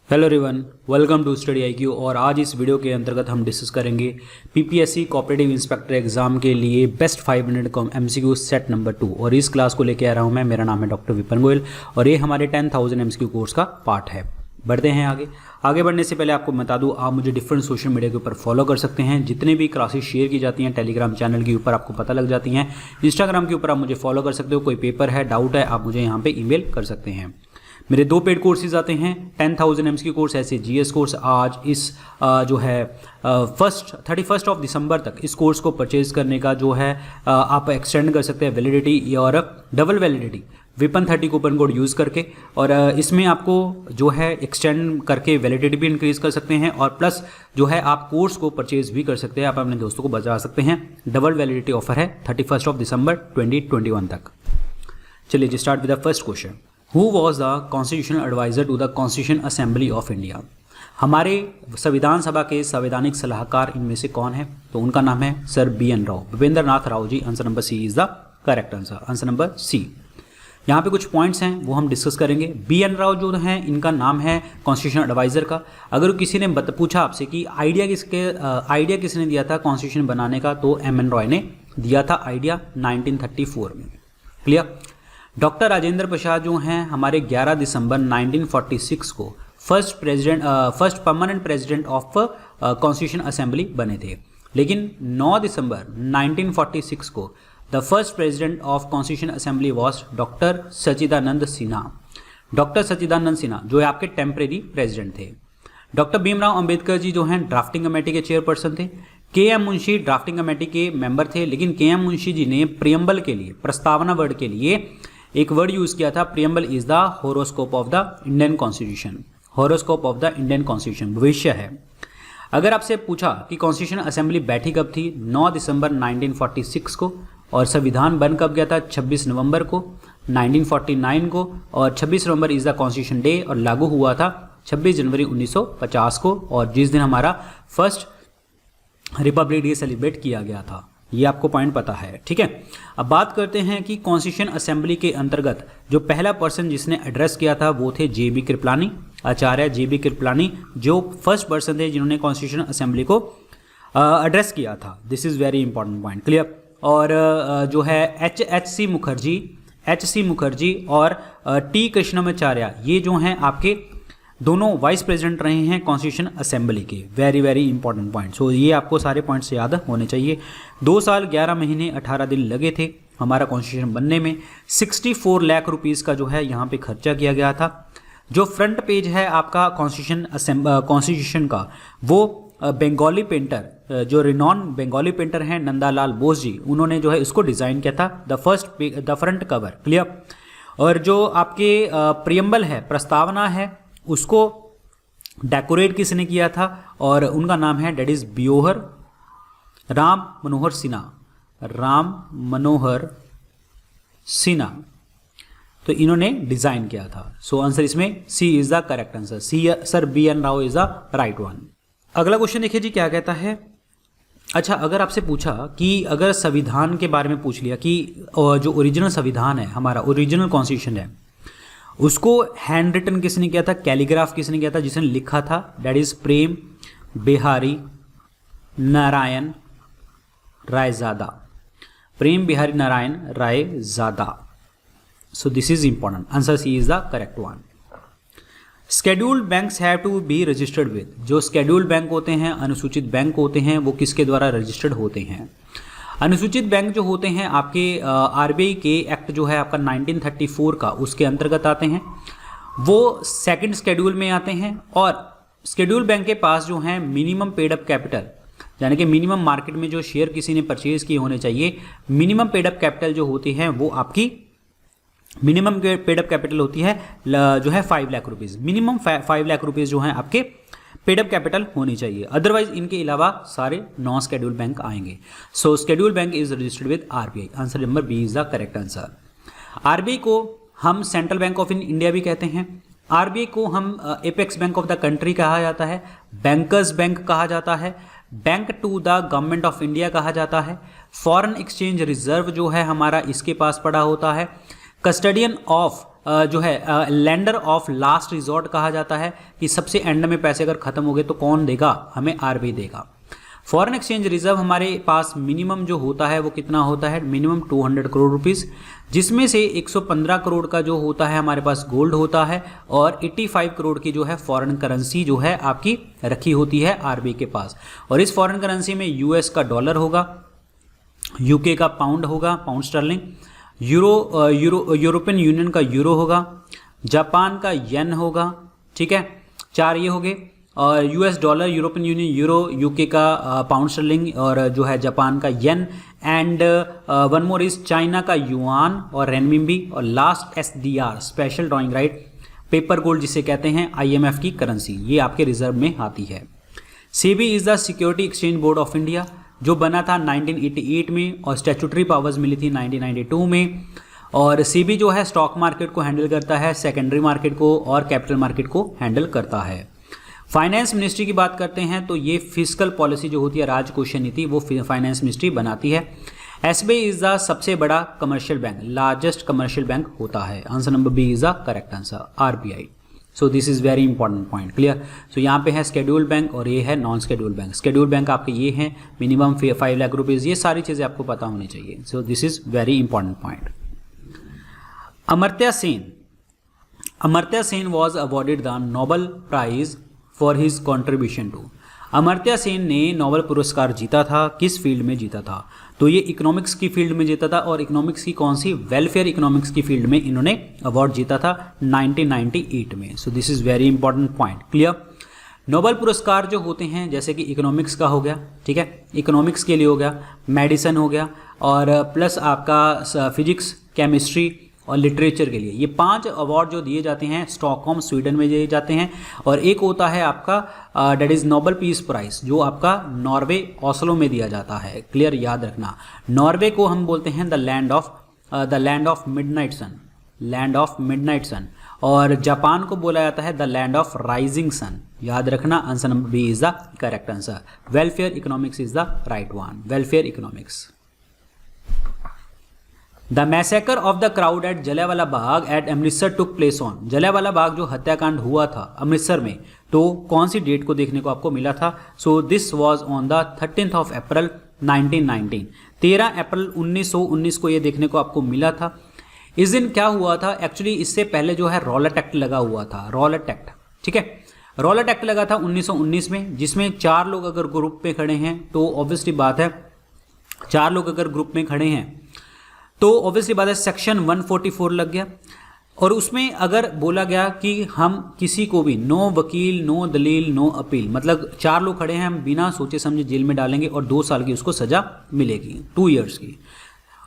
Hello everyone, welcome to study IQ. और आज इस वीडियो के अंतर्गत हम डिस्कस करेंगे पीपीएससी कोऑपरेटिव इंस्पेक्टर एग्जाम के लिए best 5 minute MCQ set number 2। और इस क्लास को लेकर आ रहा हूं मैं। मेरा नाम है डॉक्टर विपिन गोयल और ये हमारे 10,000 एमसीक्यू कोर्स का पार्ट है। बढ़ते हैं आगे बढ़ने से पहले आपको बता दूं, आप मुझे डिफरेंट सोशल मीडिया के ऊपर फॉलो कर सकते हैं। जितने भी क्लासेस शेयर की जाती हैं टेलीग्राम चैनल के ऊपर आपको पता लग जाती हैं। इंस्टाग्राम के ऊपर आप मुझे फॉलो कर सकते हो। कोई पेपर है, डाउट है, आप मुझे यहाँ पे ईमेल कर सकते हैं। मेरे 2 पेड कोर्सेज आते हैं, 10,000 एमसीक्यू कोर्स, ऐसे जीएस कोर्स। आज इस जो है 31 ऑफ दिसंबर तक इस कोर्स को परचेज करने का जो है आप एक्सटेंड कर सकते हैं वैलिडिटी और double validity weapon 30 coupon code use करके। और इसमें आपको जो है एक्सटेंड करके वैलिडिटी भी इंक्रीज कर सकते हैं और प्लस जो है आप कोर्स को परचेज भी कर सकते हैं। आप अपने दोस्तों को बता सकते हैं। डबल वैलिडिटी ऑफर है 31 ऑफ दिसंबर 2021 तक। चलिए जी, start with the first question. Who was the constitutional advisor to the Constitution Assembly of India? हमारे संविधान सभा के संवैधानिक सलाहकार इनमें से कौन है? तो उनका नाम है sir BN Rao, Bhupendra Nath Rao ji. Answer number C is the correct answer, answer number C. यहाँ पे कुछ पॉइंट्स हैं वो हम डिस्कस करेंगे। BN राव जो हैं इनका नाम है कॉन्स्टिट्यूशन एडवाइजर का। अगर किसी ने पूछा आपसे कि आइडिया किसने दिया था कॉन्स्टिट्यूशन बनाने का, तो MN रॉय ने दिया था आइडिया 1934 में। क्लियर। डॉक्टर राजेंद्र प्रसाद जो हैं हमारे 11 दिसंबर 1946 को first permanent president of constitution assembly बने थे। लेकिन 9 दिसंबर 1946 को the first president of constitution assembly was doctor Sachchidanand Sinha. Doctor Sachchidanand Sinha जो आपके टेम्परेरी प्रेसिडेंट थे। डॉक्टर भीमराव अंबेडकर जी जो हैं ड्राफ्टिंग कमेटी के चेयरपर्सन थे। KM मुंशी ड्राफ्टिंग कमेटी के मेंबर थे। लेकिन KM मुंशी जी ने प्रियम्बल के लिए, प्रस्तावना वर्ड के लिए एक वर्ड यूज किया था। Preamble is the horoscope of the Indian constitution. Horoscope of the Indian constitution भविष्य है। अगर आपसे पूछा कि कॉन्स्टिट्यूशन असेंबली बैठी कब थी, 9 दिसंबर 1946 को। और संविधान बन कब गया था, 26 नवंबर को 1949 को। और 26 November is the constitution day और लागू हुआ था 26 जनवरी 1950 को। और जिस दिन हमारा फर्स्ट रिपब्लिक डे सेलिब्रेट किया गया था। ये आपको पॉइंट पता है, ठीक है। अब बात करते हैं कि कॉन्स्टिट्यूशन असेंबली के अंतर्गत जो पहला पर्सन जिसने एड्रेस किया था वो थे JB कृपलानी, आचार्य JB कृपलानी, जो फर्स्ट पर्सन थे जिन्होंने कॉन्स्टिट्यूशन असेंबली को एड्रेस किया था। This is very important point, clear. और जो है HC मुखर्जी और T कृष्णमाचार्य, ये जो हैं आपके दोनों वाइस प्रेसिडेंट रहे हैं कॉन्स्टिट्यूशन असेंबली के। Very very important point. So ये आपको सारे पॉइंट्स याद होने चाहिए। 2 साल 11 महीने 18 दिन लगे थे हमारा कॉन्स्टिट्यूशन बनने में। 64 लाख रुपीज़ का जो है यहाँ पे खर्चा किया गया था। जो फ्रंट पेज है आपका कॉन्स्टिट्यूशन का, वो बंगाली पेंटर, जो रिनॉन बंगाली पेंटर हैं नंदालाल बोस जी, उन्होंने जो है इसको डिज़ाइन किया था। The front cover, clear. और जो आपके प्रियम्बल है, प्रस्तावना है, उसको डेकोरेट किसने किया था, और उनका नाम है डेट इज राम मनोहर सिन्हा। तो इन्होंने डिजाइन किया था। सो आंसर इसमें C is the correct answer. C sir BN Rao is the right one. अगला क्वेश्चन देखिए जी क्या कहता है। अच्छा, अगर आपसे पूछा कि अगर संविधान के बारे में पूछ लिया कि जो ओरिजिनल संविधान है हमारा, ओरिजिनल कॉन्स्टिट्यूशन है, उसको हैंड रिटन किसने किया था, कैलीग्राफ किसने किया था, जिसने लिखा था, that is Prem Bihari Narayan Raizada. Prem Bihari Narayan Raizada. So this is important. Answer C is the correct one. Scheduled banks have to be registered with. जो स्केड्यूल्ड बैंक होते हैं, अनुसूचित बैंक होते हैं, वो किसके द्वारा रजिस्टर्ड होते हैं? अनुसूचित बैंक जो होते हैं आपके RBI के एक्ट जो है आपका 1934 का, उसके अंतर्गत आते हैं। वो सेकंड स्केड्यूल में आते हैं। और स्केड्यूल बैंक के पास जो है मिनिमम पेड अप कैपिटल, यानी कि मिनिमम मार्केट में जो शेयर किसी ने परचेज किए होने चाहिए, मिनिमम पेड अप कैपिटल जो होती है वो आपकी मिनिमम पेड अप कैपिटल होती है जो है 5 lakh rupees. Minimum 5 lakh rupees जो है आपके पेड अप कैपिटल होनी चाहिए। अदरवाइज इनके अलावा सारे नॉन स्केड्यूल बैंक आएंगे। So schedule bank is registered with RBI। Answer number B is the correct answer. RBI को हम सेंट्रल बैंक ऑफ इंडिया भी कहते हैं। RBI को हम apex bank of the country कहा जाता है, बैंकर्स बैंक कहा जाता है, bank to the government of India कहा जाता है। फॉरेन एक्सचेंज रिजर्व जो है हमारा इसके पास पड़ा होता है। कस्टडियन ऑफ जो है लेंडर ऑफ लास्ट रिजॉर्ट कहा जाता है, कि सबसे एंड में पैसे अगर खत्म हो गए तो कौन देगा, हमें आरबीआई देगा। फॉरेन एक्सचेंज रिजर्व हमारे पास मिनिमम जो होता है वो कितना होता है, मिनिमम 200 करोड़ रुपीस, जिसमें से 115 करोड़ का जो होता है हमारे पास गोल्ड होता है, और 85 करोड़ की जो है फॉरेन करेंसी जो है आपकी रखी होती है आरबीआई के पास। और इस फॉरेन करेंसी में यूएस का डॉलर होगा, यूके का पाउंड होगा, पाउंड स्टर्लिंग, यूरोपियन यूनियन का यूरो होगा, जापान का येन होगा, ठीक है, 4 ये हो गए, और US dollar, European union euro, UK का पाउंड स्टर्लिंग, और जो है जापान का yen, and one more is China का युआन और रेनमिनबी, और last SDR special drawing right paper gold जिसे कहते हैं, आईएमएफ की करेंसी, ये आपके रिजर्व में आती है। SEBI is the security exchange board of India, जो बना था 1988 में और स्टैट्यूटरी पावर्स मिली थी 1992 में। और सेबी जो है स्टॉक मार्केट को हैंडल करता है, सेकेंडरी मार्केट को और कैपिटल मार्केट को हैंडल करता है। फाइनेंस मिनिस्ट्री की बात करते हैं तो ये फिजिकल पॉलिसी जो होती है, राजकोषीय नीति, वो फाइनेंस मिनिस्ट्री बनाती है। एसबीआई इज द सबसे बड़ा commercial bank, largest commercial bank होता है। Answer number B is the correct answer, RBI. So this is very important point, clear. So यहाँ पे है शेड्यूल बैंक और ये है non schedule bank. Schedule bank आपके ये हैं, मिनिमम 5 लाख रुपीज़, ये सारी चीज़ें आपको पता होनी चाहिए। So this is very important point. Amartya Sen was awarded the Nobel prize for his contribution to. Amartya Sen ने नोबेल पुरस्कार जीता था, किस फील्ड में जीता था, तो ये इकोनॉमिक्स की फील्ड में जीता था। और इकोनॉमिक्स की कौन सी, वेलफेयर इकोनॉमिक्स की फील्ड में इन्होंने अवार्ड जीता था 1998 में। सो this is very important point, clear. Nobel पुरस्कार जो होते हैं, जैसे कि इकोनॉमिक्स का हो गया, ठीक है, इकोनॉमिक्स के लिए हो गया, मेडिसिन हो गया, और प्लस आपका फिजिक्स, केमिस्ट्री और लिटरेचर के लिए, ये 5 अवार्ड जो दिए जाते हैं स्टॉकहोम स्वीडन में दिए जाते हैं। और एक होता है आपका that is Nobel peace prize, जो आपका नॉर्वे ओस्लो में दिया जाता है, क्लियर, याद रखना। नॉर्वे को हम बोलते हैं the land of midnight sun, land of midnight sun, और जापान को बोला जाता है the land of rising sun, याद रखना। Answer number B is the correct answer. Welfare economics is the right one, welfare economics. The massacre of the crowd at Jallianwala Bagh at Amritsar took place on. Jallianwala Bagh जो हत्याकांड हुआ था अमृतसर में, तो कौन सी डेट को देखने को आपको मिला था। So this was on the 13th of April 1919, 13 अप्रैल 1919 को ये देखने को आपको मिला था। इस दिन क्या हुआ था, एक्चुअली इससे पहले जो है रॉलेट एक्ट लगा हुआ था, रॉलेट एक्ट, ठीक है, रॉलेट एक्ट लगा था 1919 में, जिसमें 4 लोग अगर ग्रुप में खड़े हैं तो ऑब्वियसली बात है, 4 लोग अगर ग्रुप में खड़े हैं तो ऑब्वियसली बात है सेक्शन 144 लग गया। और उसमें अगर बोला गया कि हम किसी को भी, नो वकील, नो दलील, नो अपील, मतलब 4 लोग खड़े हैं, हम बिना सोचे समझे जेल में डालेंगे और 2 साल की उसको सजा मिलेगी, 2 years की।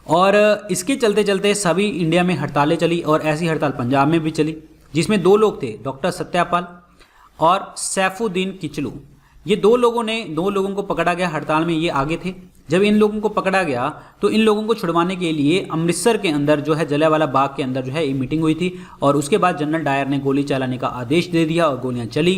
और इसके चलते चलते सभी इंडिया में हड़तालें चली, और ऐसी हड़ताल पंजाब में भी चली, जिसमें 2 लोग थे, डॉक्टर सत्यापाल और सैफुद्दीन किचलू। ये 2 लोगों को पकड़ा गया हड़ताल में, ये आगे थे। जब इन लोगों को पकड़ा गया तो इन लोगों को छुड़वाने के लिए अमृतसर के अंदर जो है जलियांवाला बाग के अंदर जो है ये मीटिंग हुई थी, और उसके बाद जनरल डायर ने गोली चलाने का आदेश दे दिया और गोलियां चली।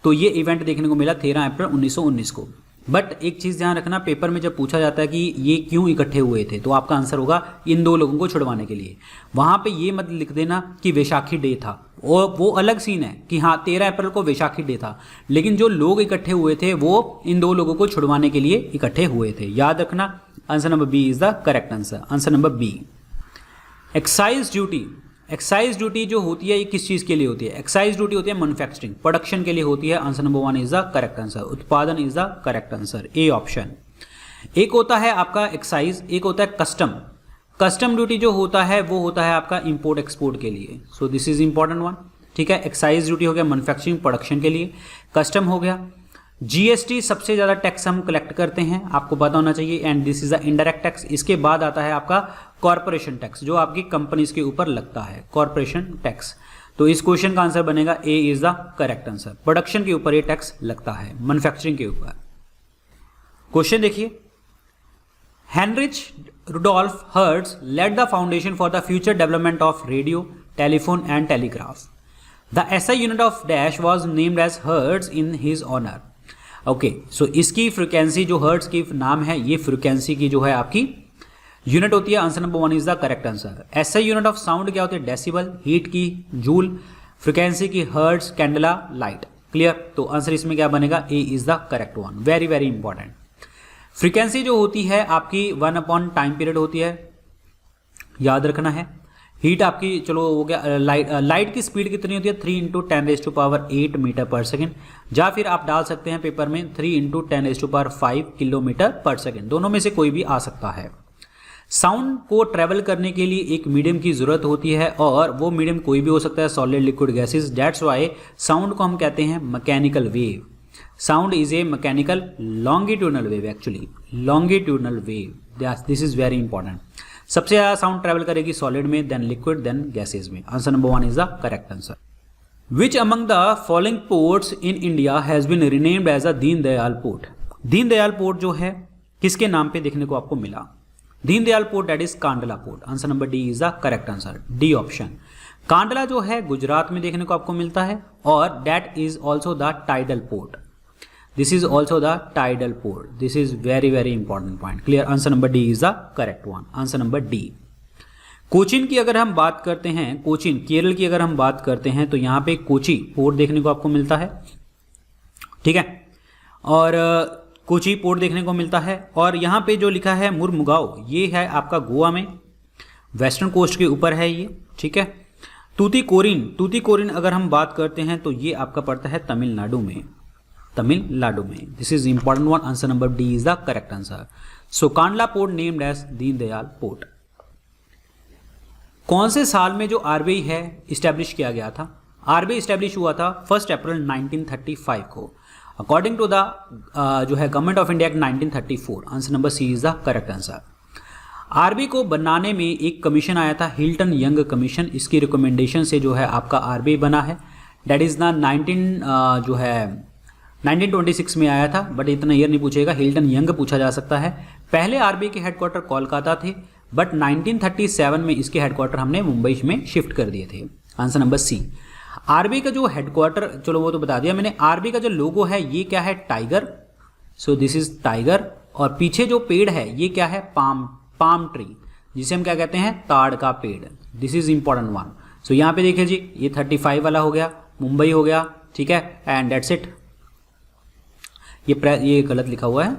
तो ये इवेंट देखने को मिला 13 अप्रैल 1919 को। बट एक चीज़ ध्यान रखना, पेपर में जब पूछा जाता है कि ये क्यों इकट्ठे हुए थे, तो आपका आंसर होगा इन 2 लोगों को छुड़वाने के लिए। वहाँ पे ये मत लिख देना कि वैशाखी डे था, और वो अलग सीन है कि हाँ 13 अप्रैल को वैशाखी डे था, लेकिन जो लोग इकट्ठे हुए थे वो इन 2 लोगों को छुड़वाने के लिए इकट्ठे हुए थे, याद रखना। Answer number B is the correct answer, answer number B. Excise duty, excise duty जो होती है ये किस चीज़ के लिए होती है, एक्साइज ड्यूटी होती है मैन्युफैक्चरिंग, प्रोडक्शन के लिए होती है। Answer number 1 is the correct answer, उत्पादन is the correct answer, A option. एक होता है आपका एक्साइज, एक होता है कस्टम। कस्टम ड्यूटी जो होता है वो होता है आपका इंपोर्ट एक्सपोर्ट के लिए। सो दिस इज इंपॉर्टेंट वन, ठीक है। एक्साइज ड्यूटी हो गया मैन्युफैक्चरिंग प्रोडक्शन के लिए, कस्टम हो गया। जीएसटी सबसे ज़्यादा टैक्स हम कलेक्ट करते हैं, आपको पता होना चाहिए, and this is the indirect tax. इसके बाद आता है आपका कॉर्पोरेशन टैक्स, जो आपकी कंपनीज के ऊपर लगता है, कॉर्पोरेशन टैक्स। तो इस क्वेश्चन का आंसर बनेगा A is the correct answer. Production के ऊपर ये टैक्स लगता है, मैन्युफैक्चरिंग के ऊपर। क्वेश्चन देखिए, Heinrich Rudolf Hertz led the foundation for the future development of radio, telephone and telegraph. The SI unit of dash was named as Hertz in his honour. Okay, so इसकी frequency जो hertz की नाम है, ये frequency की जो है आपकी यूनिट होती है, answer number 1 is the correct answer. SI unit of sound क्या होती है? डेसिबल, हीट की जूल, फ्रिक्वेंसी की हर्ट्ज, कैंडला, लाइट। क्लियर? तो आंसर इसमें क्या बनेगा? A is the correct one. Very very important. Frequency जो होती है आपकी 1 टाइम पीरियड होती है, याद रखना है। हीट आपकी चलो हो गया। लाइट की स्पीड कितनी होती है? 3 × 10⁸ मीटर पर सेकेंड, या फिर आप डाल सकते हैं पेपर में 3 × 10⁵ किलोमीटर पर सेकेंड, दोनों में से कोई भी आ सकता है। साउंड को ट्रेवल करने के लिए एक मीडियम की जरूरत होती है, और वो मीडियम कोई भी हो सकता है, solid, liquid, gases. That's why sound को हम कहते हैं mechanical wave. Sound is a mechanical longitudinal wave, actually longitudinal wave. This is very important. सबसे ज्यादा साउंड ट्रेवल करेगी सॉलिड में, देन लिक्विड, देन गैसेज में। Answer number 1 is the correct answer. Which among the following ports in India has been renamed as a Deendayal port? Deendayal port जो है किसके नाम पे देखने को आपको मिला? Deendayal port, that is Kandla port. Answer number D is the correct answer, D option. Kandla जो है गुजरात में देखने को आपको मिलता है, और that is also the tidal port. This is also the tidal port. This is very very important point. Clear? Answer number D is the correct one. Answer number D. Cochin की अगर हम बात करते हैं, कोचीन केरल की अगर हम बात करते हैं, तो यहाँ पे कोची पोर्ट देखने को आपको मिलता है, ठीक है, और कोची पोर्ट देखने को मिलता है। और यहाँ पे जो लिखा है मुरमुगाओ, ये है आपका गोवा में, वेस्टर्न कोस्ट के ऊपर है ये, ठीक है। तूतीकोरिन अगर हम बात करते हैं तो ये आपका पड़ता है तमिलनाडु में, तमिलनाडु में। This is important one. Answer number D is the correct answer. So Kandla port named as Deendayal port. कौन से साल में जो आरबीआई है इस्टेब्लिश किया गया था? आरबीआई इस्टेब्लिश हुआ था 1 अप्रैल 1935 को, अकॉर्डिंग टू द जो है government of India act 1934। Answer number C is the correct answer. RBI को बनाने में एक कमीशन आया था, हिल्टन यंग कमीशन। इसकी रिकमेंडेशन से जो है आपका आरबीआई बना है। दैट इज द 1926 में आया था, बट इतना ईयर नहीं पूछेगा, हिल्टन यंग पूछा जा सकता है। पहले आरबीआई के हेडक्वार्टर कोलकाता थे, बट 1937 में इसके हेडक्वार्टर हमने मुंबई में शिफ्ट कर दिए थे। आंसर नंबर सी। आरबीआई का जो हेडक्वार्टर, चलो वो तो बता दिया मैंने। आरबीआई का जो लोगो है ये क्या है? Tiger. So this is tiger. और पीछे जो पेड़ है ये क्या है? पाम ट्री, जिसे हम क्या कहते हैं? ताड़ का पेड़। This is important one. So यहाँ पे देखिए जी, ये 35 वाला हो गया, मुंबई हो गया, ठीक है, एंड दैट्स इट। ये गलत लिखा हुआ है,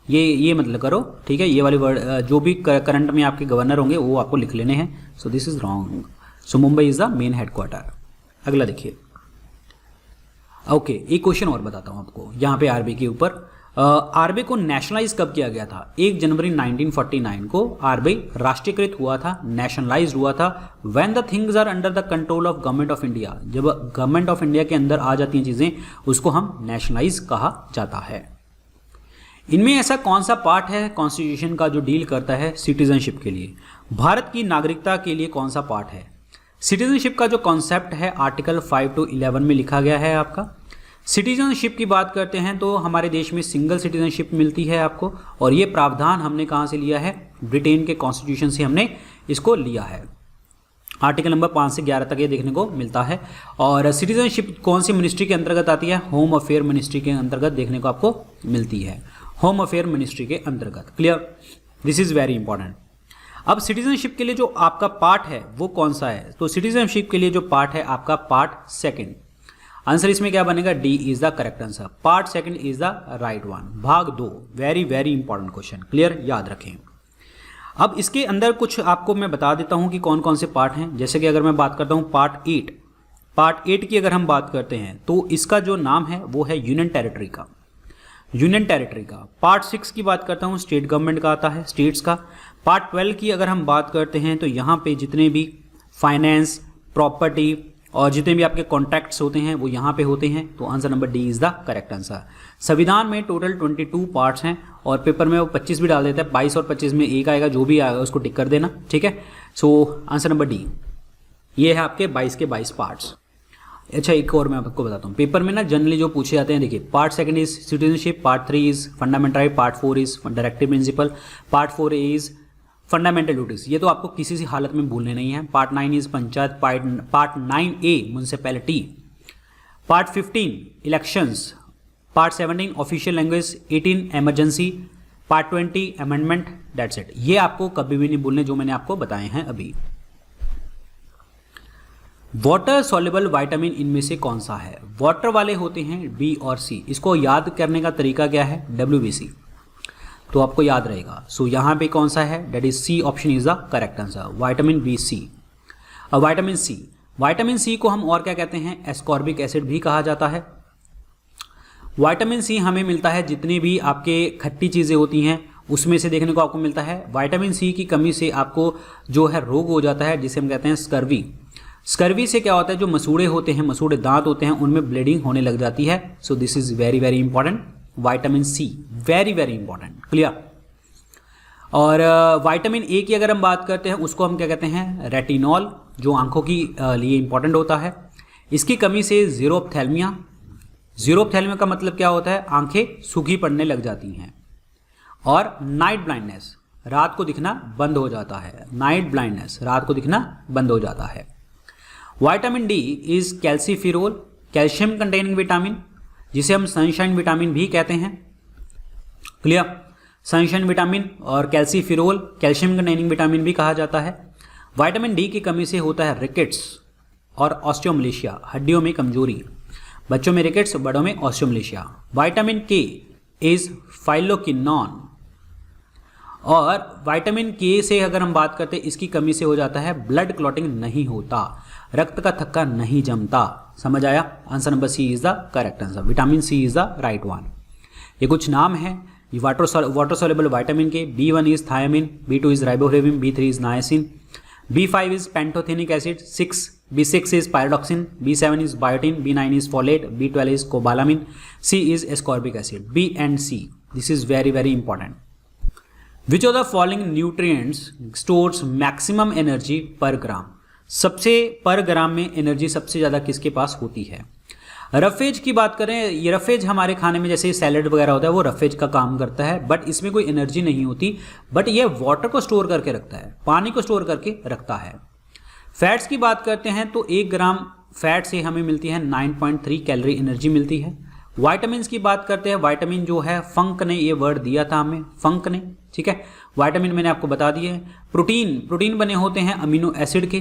ये मतलब करो, ठीक है। ये वाले वर्ड जो भी करंट में आपके गवर्नर होंगे वो आपको लिख लेने हैं। So this is wrong. So Mumbai is the main headquarter. अगला देखिए। ओके, एक क्वेश्चन और बताता हूँ आपको यहाँ पे आरबीआई के ऊपर। आरबीआई को नेशनलाइज कब किया गया था? 1 जनवरी 1949 को आरबीआई राष्ट्रीयकृत हुआ था, नेशनलाइज हुआ था। When the things are under the control of government of India, जब गवर्नमेंट ऑफ इंडिया के अंदर आ जाती हैं चीजें, उसको हम नेशनलाइज कहा जाता है। इनमें ऐसा कौन सा पार्ट है कॉन्स्टिट्यूशन का जो डील करता है सिटीजनशिप के लिए? भारत की नागरिकता के लिए कौन सा पार्ट है? सिटीजनशिप का जो कॉन्सेप्ट है आर्टिकल 5 to 11 में लिखा गया है आपका। सिटीजनशिप की बात करते हैं तो हमारे देश में सिंगल सिटीजनशिप मिलती है आपको, और ये प्रावधान हमने कहाँ से लिया है? ब्रिटेन के कॉन्स्टिट्यूशन से हमने इसको लिया है। आर्टिकल नंबर 5 से 11 तक ये देखने को मिलता है। और सिटीजनशिप कौन सी मिनिस्ट्री के अंतर्गत आती है? होम अफेयर मिनिस्ट्री के अंतर्गत देखने को आपको मिलती है, होम अफेयर मिनिस्ट्री के अंतर्गत। Clear? This is very important. अब सिटीजनशिप के लिए जो आपका पार्ट है वो कौन सा है? तो सिटीजनशिप के लिए जो पार्ट है आपका पार्ट सेकंड। आंसर इसमें क्या बनेगा? D is the correct answer. Part second is the right one. भाग 2, very very important question. Clear? याद रखें। अब इसके अंदर कुछ आपको मैं बता देता हूं कि कौन कौन से पार्ट हैं। जैसे कि अगर मैं बात करता हूं पार्ट 8 की अगर हम बात करते हैं तो इसका जो नाम है वो है यूनियन टेरिटरी का, यूनियन टेरिटरी का। पार्ट 6 की बात करता हूँ, स्टेट गवर्नमेंट का आता है, स्टेट्स का। पार्ट 12 की अगर हम बात करते हैं तो यहाँ पे जितने भी फाइनेंस, प्रॉपर्टी और जितने भी आपके कॉन्ट्रैक्ट्स होते हैं वो यहाँ पे होते हैं। तो answer number D is the correct answer. संविधान में टोटल 22 पार्ट्स हैं, और पेपर में वो 25 भी डाल देता है। 22 और 25 में एक आएगा, जो भी आएगा उसको टिक कर देना, ठीक है। सो आंसर नंबर डी, ये है आपके 22 के 22 पार्ट्स। अच्छा, एक और मैं आपको बताता हूँ, पेपर में ना जनरली जो पूछे जाते हैं, देखिए part second is citizenship, part 3 is fundamental right, part 4 is directive principle, part 4 is fundamental duties. ये तो आपको किसी सी हालत में भूलने नहीं है। Part 9 is panchayat, part 9A municipality, part 15 elections, part 17 official language, 18 emergency, part 20 amendment, that's it. ये आपको कभी भी नहीं भूलने जो मैंने आपको बताए हैं अभी। वाटर सॉल्युबल विटामिन इनमें से कौन सा है? वाटर वाले होते हैं बी और सी। इसको याद करने का तरीका क्या है? WBC, तो आपको याद रहेगा। सो यहां पे कौन सा है? That is C option is the correct answer, vitamin B C. और विटामिन सी को हम और क्या कहते हैं? एस्कॉर्बिक एसिड भी कहा जाता है। विटामिन सी हमें मिलता है जितनी भी आपके खट्टी चीज़ें होती हैं उसमें से देखने को आपको मिलता है। विटामिन सी की कमी से आपको जो है रोग हो जाता है जिसे हम कहते हैं स्कर्वी। स्कर्वी से क्या होता है? जो मसूड़े होते हैं, मसूड़े दांत होते हैं, उनमें ब्लीडिंग होने लग जाती है। So this is very very important, vitamin C very very important, clear. और विटामिन ए की अगर हम बात करते हैं उसको हम क्या कहते हैं? रेटिनॉल, जो आंखों की लिए इंपॉर्टेंट होता है। इसकी कमी से जीरोप्थेल्मिया, जीरोप्थेल्मिया का मतलब क्या होता है? आंखें सूखी पड़ने लग जाती हैं। और नाइट ब्लाइंडनेस, रात को दिखना बंद हो जाता है। नाइट ब्लाइंडनेस, रात को दिखना बंद हो जाता है। Vitamin D is calciferol, calcium containing vitamin, जिसे हम सनशाइन विटामिन भी कहते हैं, क्लियर। सनशाइन विटामिन और कैल्सीफिरोल, कैल्शियम कंटेनिंग विटामिन भी कहा जाता है। विटामिन डी की कमी से होता है रिकेट्स और ऑस्टियोमलेशिया, हड्डियों में कमजोरी। बच्चों में रिकेट्स, बड़ों में ऑस्टियोमलेशिया। विटामिन के इज फाइलोक्विनोन, और विटामिन के से अगर हम बात करते हैं इसकी कमी से हो जाता है ब्लड क्लॉटिंग नहीं होता, रक्त का थक्का नहीं जमता। समझ आया? Answer number C is the correct answer, vitamin C is the right one. ये कुछ नाम है वाटर सॉल्युबल विटामिन के। B1 is thiamine, B2 is riboflavin, B3 is niacin, B5 is pantothenic acid, B6 is pyridoxine, B7 is biotin, B9 is folate, B12 is cobalamin, C is ascorbic acid. B and C, this is very very important. Which of the following nutrients stores maximum energy पर ग्राम? सबसे पर ग्राम में energy सबसे ज़्यादा किसके पास होती है? Roughage की बात करें, ये रफेज हमारे खाने में जैसे सैलेड वगैरह होता है वो रफेज का काम करता है, बट इसमें कोई एनर्जी नहीं होती, बट ये वाटर को स्टोर करके रखता है, पानी को स्टोर करके रखता है। फैट्स की बात करते हैं तो 1 ग्राम फैट से हमें मिलती है 9.3 कैलोरी एनर्जी मिलती है। विटामिन की बात करते हैं, विटामिन जो है फंक ने ये वर्ड दिया था हमें, फंक ने, ठीक है। विटामिन मैंने आपको बता दिए हैं। प्रोटीन बने होते हैं अमीनो एसिड के।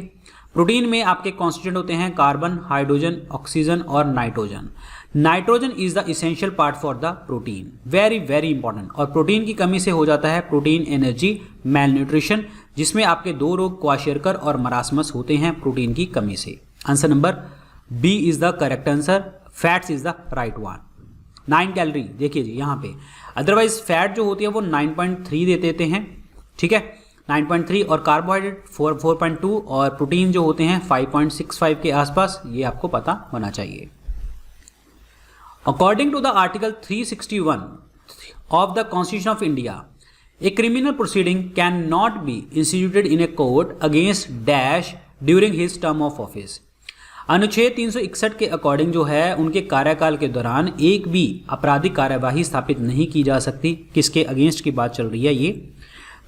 प्रोटीन में आपके कॉन्स्टिट्यूएंट होते हैं कार्बन, हाइड्रोजन, ऑक्सीजन और nitrogen. Nitrogen is the essential part for the protein, very very important. और प्रोटीन की कमी से हो जाता है प्रोटीन एनर्जी मैलन्यूट्रिशन, जिसमें आपके 2 रोग क्वाशियरकर और मरासमस होते हैं प्रोटीन की कमी से। Answer number B is the correct answer, fats is the right one. 9 calorie देखिए जी यहाँ पे, अदरवाइज फैट जो होती है वो 9.3 दे देते हैं, ठीक है, 9.3, और कार्बोहाइड्रेट 4.2 और प्रोटीन जो होते हैं 5.65 के आसपास, ये आपको पता होना चाहिए। According to the article 361 of the constitution of India, a criminal proceeding can not be instituted in a court against dash during his term of office. अनुच्छेद 361 के अकॉर्डिंग जो है उनके कार्यकाल के दौरान एक भी आपराधिक कार्यवाही स्थापित नहीं की जा सकती। किसके अगेंस्ट की बात चल रही है ये?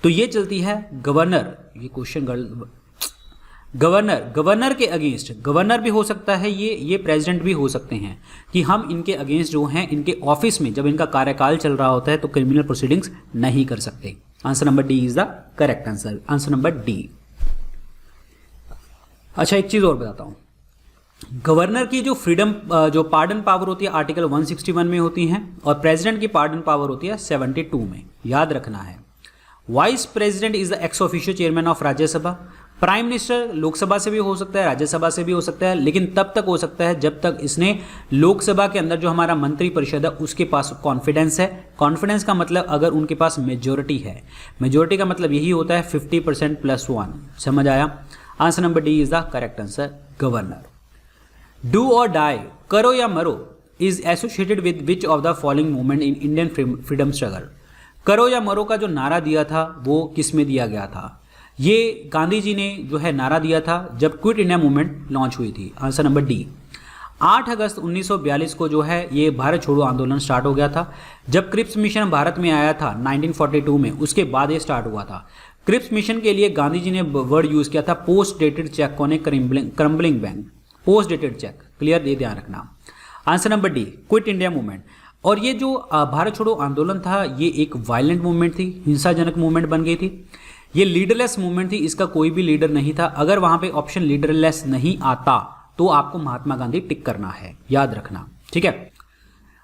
तो ये चलती है गवर्नर, ये क्वेश्चन गवर्नर के अगेंस्ट। गवर्नर भी हो सकता है ये प्रेसिडेंट भी हो सकते हैं कि हम इनके अगेंस्ट जो हैं इनके ऑफिस में जब इनका कार्यकाल चल रहा होता है तो क्रिमिनल प्रोसीडिंग्स नहीं कर सकते। Answer number D is the correct answer, answer number D. अच्छा एक चीज और बताता हूं, गवर्नर की जो जो पार्डन पावर होती है आर्टिकल 161 में होती है, और प्रेसिडेंट की पार्डन पावर होती है 72 में, याद रखना है। Vice president is the ex officio chairman of Rajya Sabha. Prime minister Lok Sabha से भी हो सकता है, राज्यसभा से भी हो सकता है, लेकिन तब तक हो सकता है जब तक इसने लोकसभा के अंदर जो हमारा मंत्री परिषद है उसके पास कॉन्फिडेंस है। कॉन्फिडेंस का मतलब अगर उनके पास मेजोरिटी है, मेजोरिटी का मतलब यही होता है 50% + 1। समझ आया? Answer number D is the correct answer, governor. Do और डाई, करो या मरो, is associated with which of the following movement in Indian freedom struggle. करो या मरो का जो नारा दिया था वो किस में दिया गया था? ये गांधी जी ने जो है नारा दिया था जब क्विट इंडिया मूवमेंट लॉन्च हुई थी। Answer number D. 8 अगस्त 1942 को जो है ये भारत छोड़ो आंदोलन स्टार्ट हो गया था। जब क्रिप्स मिशन भारत में आया था 1942 में, उसके बाद ये स्टार्ट हुआ था। क्रिप्स मिशन के लिए गांधी जी ने वर्ड यूज किया था post dated cheque on A crumbling bank, post dated cheque, clear, ये ध्यान रखना। Answer number D, quit India movement. और ये जो भारत छोड़ो आंदोलन था ये एक वायलेंट मूवमेंट थी, हिंसाजनक मूवमेंट बन गई थी। ये लीडरलेस मूवमेंट थी, इसका कोई भी लीडर नहीं था। अगर वहां पे ऑप्शन लीडरलेस नहीं आता तो आपको महात्मा गांधी टिक करना है, याद रखना, ठीक है।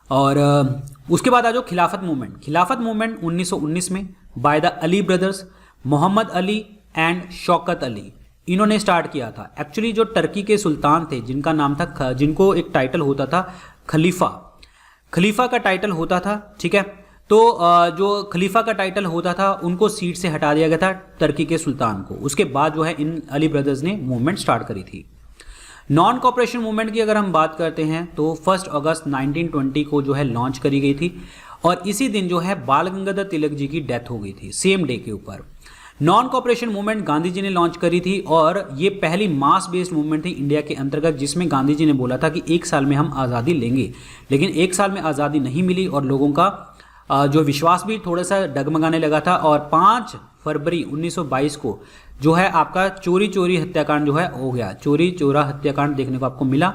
और उसके बाद आ जाओ खिलाफत मूवमेंट। खिलाफत मूवमेंट 1919 में by the Ali brothers, Mohammad Ali and Shaukat Ali, इन्होंने स्टार्ट किया था। एक्चुअली जो टर्की के सुल्तान थे जिनका नाम था, जिनको एक टाइटल होता था खलीफा का टाइटल होता था, ठीक है। तो जो खलीफा का टाइटल होता था उनको सीट से हटा दिया गया था टर्की के सुल्तान को। उसके बाद जो है इन अली ब्रदर्स ने मूवमेंट स्टार्ट करी थी। नॉन कॉपरेशन मूवमेंट की अगर हम बात करते हैं तो 1 अगस्त 1920 को जो है लॉन्च करी गई थी और इसी दिन जो है बाल गंगाधर तिलक जी की डेथ हो गई थी, सेम डे के ऊपर। Non cooperation movement Gandhi ji ने लॉन्च करी थी और ये पहली मास बेस्ड मूवमेंट थी इंडिया के अंतर्गत, जिसमें गांधी जी ने बोला था कि 1 साल में हम आज़ादी लेंगे, लेकिन 1 साल में आज़ादी नहीं मिली और लोगों का जो विश्वास भी थोड़ा सा डगमगाने लगा था। और 5 फरवरी 1922 को जो है आपका चोरी हत्याकांड जो है हो गया, चोरी चोरा हत्याकांड देखने को आपको मिला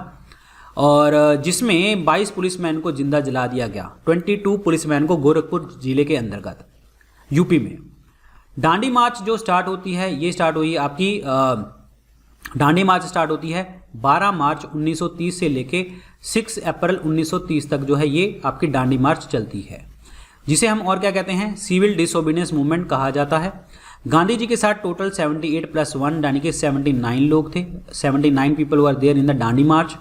और जिसमें 22 पुलिसमैन को जिंदा जला दिया गया, 22 पुलिसमैन को गोरखपुर जिले के अंतर्गत यूपी में। डांडी मार्च जो स्टार्ट होती है ये स्टार्ट हुई आपकी डांडी मार्च स्टार्ट होती है 12 मार्च 1930 से लेके 6 अप्रैल 1930 तक जो है ये आपकी डांडी मार्च चलती है, जिसे हम और क्या कहते हैं, सिविल डिसोबीडियंस मूवमेंट कहा जाता है। गांधी जी के साथ टोटल 78 + 1 यानी कि 79 लोग थे, 79 people were there in the Dandi march.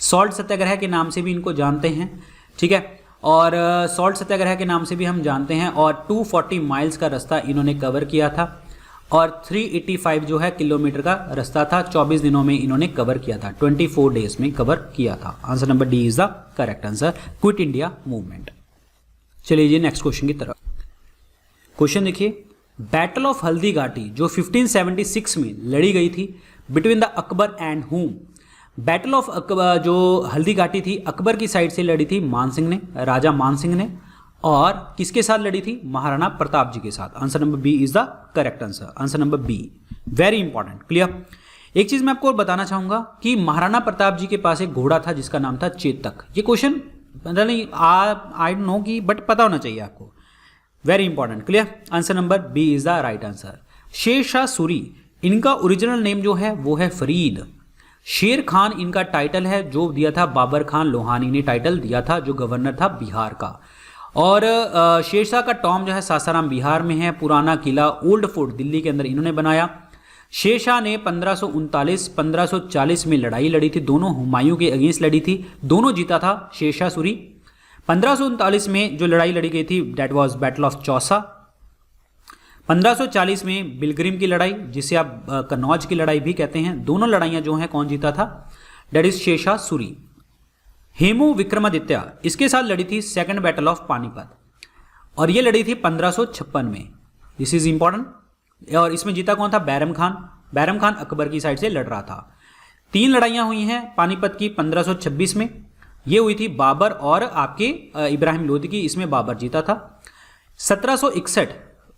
Salt Satyagraha के नाम से भी इनको जानते हैं, ठीक है, और सॉल्ट सत्याग्रह के नाम से भी हम जानते हैं। और 240 माइल्स का रास्ता इन्होंने कवर किया था और 385 जो है किलोमीटर का रास्ता था, 24 दिनों में इन्होंने कवर किया था, 24 डेज में कवर किया था। Answer number D is the correct answer, quit India movement. चलिए जी नेक्स्ट क्वेश्चन की तरफ। क्वेश्चन देखिए, बैटल ऑफ हल्दी घाटी जो 1576 में लड़ी गई थी बिटवीन द अकबर एंड हुम। बैटल ऑफ अकबर जो हल्दी घाटी थी अकबर की साइड से लड़ी थी मान सिंह ने, राजा मान सिंह ने, और किसके साथ लड़ी थी, महाराणा प्रताप जी के साथ। Answer number B is the correct answer, answer number B, very important, clear. एक चीज मैं आपको और बताना चाहूंगा कि महाराणा प्रताप जी के पास एक घोड़ा था जिसका नाम था चेतक। ये क्वेश्चन पता नहीं आई डोंट नो की, बट पता होना चाहिए आपको, very important, clear. Answer number B is the right answer. Sher Shah Suri, इनका ओरिजिनल नेम जो है वो है फरीद। शेर खान इनका टाइटल है जो दिया था बाबर खान लोहानी ने टाइटल दिया था, जो गवर्नर था बिहार का। और शेरशाह का टॉम जो है सासाराम बिहार में है। पुराना किला ओल्ड फोर्ट दिल्ली के अंदर इन्होंने बनाया। शेरशाह ने 1539-1540 में लड़ाई लड़ी थी, दोनों हुमायूं के अगेंस्ट लड़ी थी, दोनों जीता था शेरशाह सूरी। 1539 में जो लड़ाई लड़ी गई थी that was battle of Chausa. 1540 में बिलग्रिम की लड़ाई, जिसे आप कन्नौज की लड़ाई भी कहते हैं, दोनों लड़ाइयां जो हैं कौन जीता था, दैट इज शेरशाह सूरी। हेमू विक्रमादित्य इसके साथ लड़ी थी सेकंड बैटल ऑफ पानीपत और ये लड़ी थी 1556 में, दिस इज इंपॉर्टेंट। और इसमें जीता कौन था, बैरम खान। बैरम खान अकबर की साइड से लड़ रहा था। 3 लड़ाइयां हुई हैं पानीपत की 1526 में, ये हुई थी बाबर और आपके इब्राहिम लोदी की, इसमें बाबर जीता था। 1761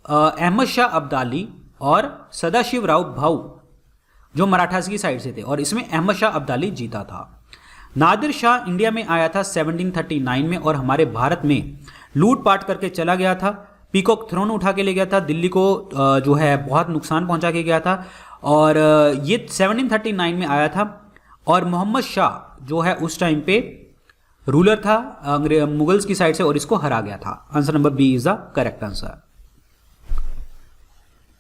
अहमद शाह अब्दाली और सदाशिव राव भाऊ जो मराठास की साइड से थे और इसमें अहमद शाह अब्दाली जीता था। नादिर शाह इंडिया में आया था 1739 में और हमारे भारत में लूटपाट करके चला गया था। पीकॉक थ्रोन उठा के ले गया था, दिल्ली को जो है बहुत नुकसान पहुंचा के गया था और ये 1739 में आया था। और मोहम्मद शाह जो है उस टाइम पे रूलर था मुगल्स की साइड से और इसको हरा गया था। Answer number B is the correct answer.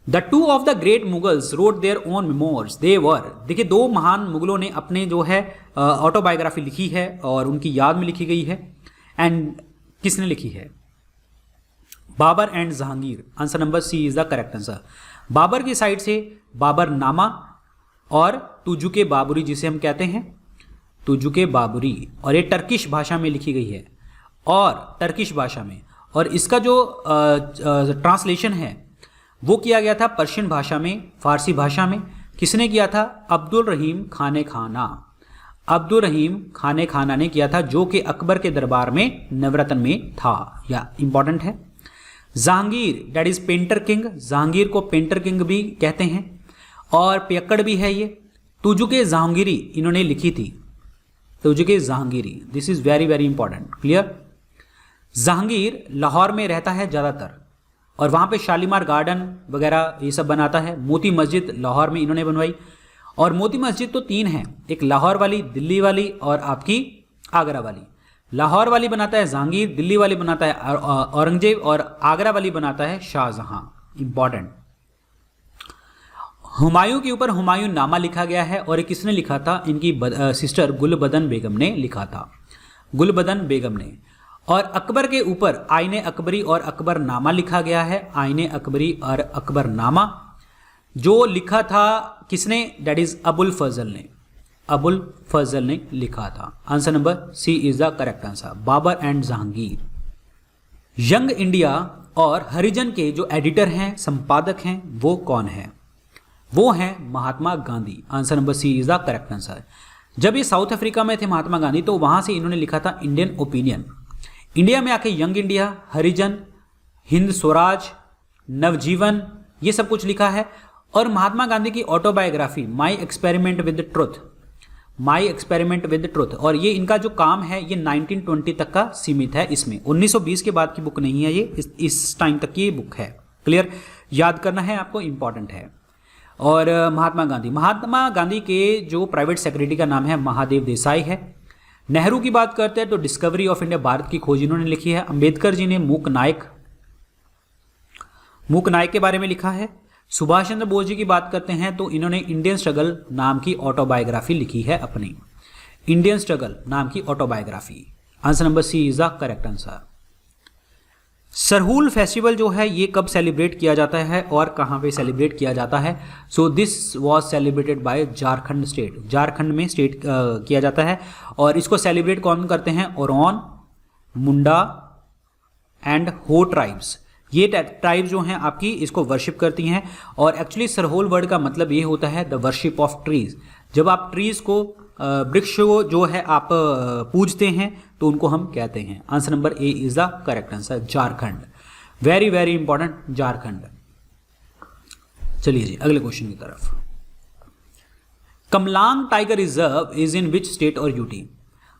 The two of the great Mughals wrote their own memoirs they were. देखिए 2 महान मुगलों ने अपने जो है ऑटोबायोग्राफी लिखी है और उनकी याद में लिखी गई है। एंड किसने लिखी है, Babur and Jahangir. Answer number C is the correct answer. Babur की साइड से बाबर नामा और तुजुके बाबरी जिसे हम कहते हैं तुजुके बाबरी, और ये टर्किश भाषा में लिखी गई है और टर्किश भाषा में, और इसका जो ट्रांसलेशन है वो किया गया था पर्शियन भाषा में, फारसी भाषा में। किसने किया था, अब्दुल रहीम खाने खाना। अब्दुल रहीम खाने खाना ने किया था, जो कि अकबर के दरबार में नवरत्न में था, या इंपॉर्टेंट है। Jahangir that is painter king, Jahangir को पेंटर किंग भी कहते हैं और पियक्कड़ भी है ये। तुजुके जहांगीरी इन्होंने लिखी थी, Tuzuke Jahangiri, this is very very important, clear. Jahangir Lahore में रहता है ज़्यादातर और वहाँ पे शालीमार गार्डन वगैरह ये सब बनाता है। मोती मस्जिद लाहौर में इन्होंने बनवाई, और मोती मस्जिद तो 3 हैं, एक लाहौर वाली, दिल्ली वाली और आपकी आगरा वाली। लाहौर वाली बनाता है जहांगीर, दिल्ली वाली बनाता है औरंगजेब और आगरा वाली बनाता है शाहजहां। इंपॉर्टेंट। हुमायूं के ऊपर हुमायूं नामा लिखा गया है और ये किसने लिखा था? इनकी सिस्टर गुलबदन बेगम ने लिखा था, गुलबदन बेगम ने। और अकबर के ऊपर आईने अकबरी और अकबर नामा लिखा गया है, आईने अकबरी और अकबर नामा, जो लिखा था किसने? दैट इज अबुल फजल ने, अबुल फजल ने लिखा था। Answer number C is the correct answer, Babur and Jahangir. Young India और हरिजन के जो एडिटर हैं, संपादक हैं, वो कौन है? वो हैं Mahatma Gandhi. Answer number C is the correct answer. जब ये साउथ अफ्रीका में थे महात्मा गांधी, तो वहां से इन्होंने लिखा था इंडियन ओपिनियन। इंडिया में आके यंग इंडिया, हरिजन, हिंद स्वराज, नवजीवन, ये सब कुछ लिखा है। और महात्मा गांधी की autobiography my experiment with truth, my experiment with truth, और ये इनका जो काम है ये 1920 तक का सीमित है। इसमें 1920 के बाद की बुक नहीं है, ये इस टाइम तक की ये बुक है। क्लियर, याद करना है आपको, इंपॉर्टेंट है। और महात्मा गांधी के जो प्राइवेट सेक्रेटरी का नाम है महादेव देसाई है। नेहरू की बात करते हैं तो डिस्कवरी ऑफ इंडिया, भारत की खोज इन्होंने लिखी है। अंबेडकर जी ने मूक नायक के बारे में लिखा है। सुभाष चंद्र बोस जी की बात करते हैं तो इन्होंने इंडियन स्ट्रगल नाम की ऑटोबायोग्राफी लिखी है अपनी, इंडियन स्ट्रगल नाम की autobiography. Answer number C is the correct answer. Sarhul festival जो है ये कब सेलिब्रेट किया जाता है और कहाँ पे सेलिब्रेट किया जाता है? So this was celebrated by Jharkhand state, Jharkhand में स्टेट किया जाता है। और इसको सेलिब्रेट कौन करते हैं? ओरोन, मुंडा एंड हो ट्राइब्स, ये ट्राइब जो हैं आपकी इसको वर्शिप करती हैं। और एक्चुअली सरहोल वर्ड का मतलब ये होता है द वर्शिप ऑफ ट्रीज। जब आप ट्रीज को, वृक्ष को जो है आप पूजते हैं तो उनको हम कहते हैं। Answer number A is the correct answer, Jharkhand. Very very important, Jharkhand. चलिए जी अगले क्वेश्चन की तरफ। Kamalang tiger reserve is in which state और यूटी?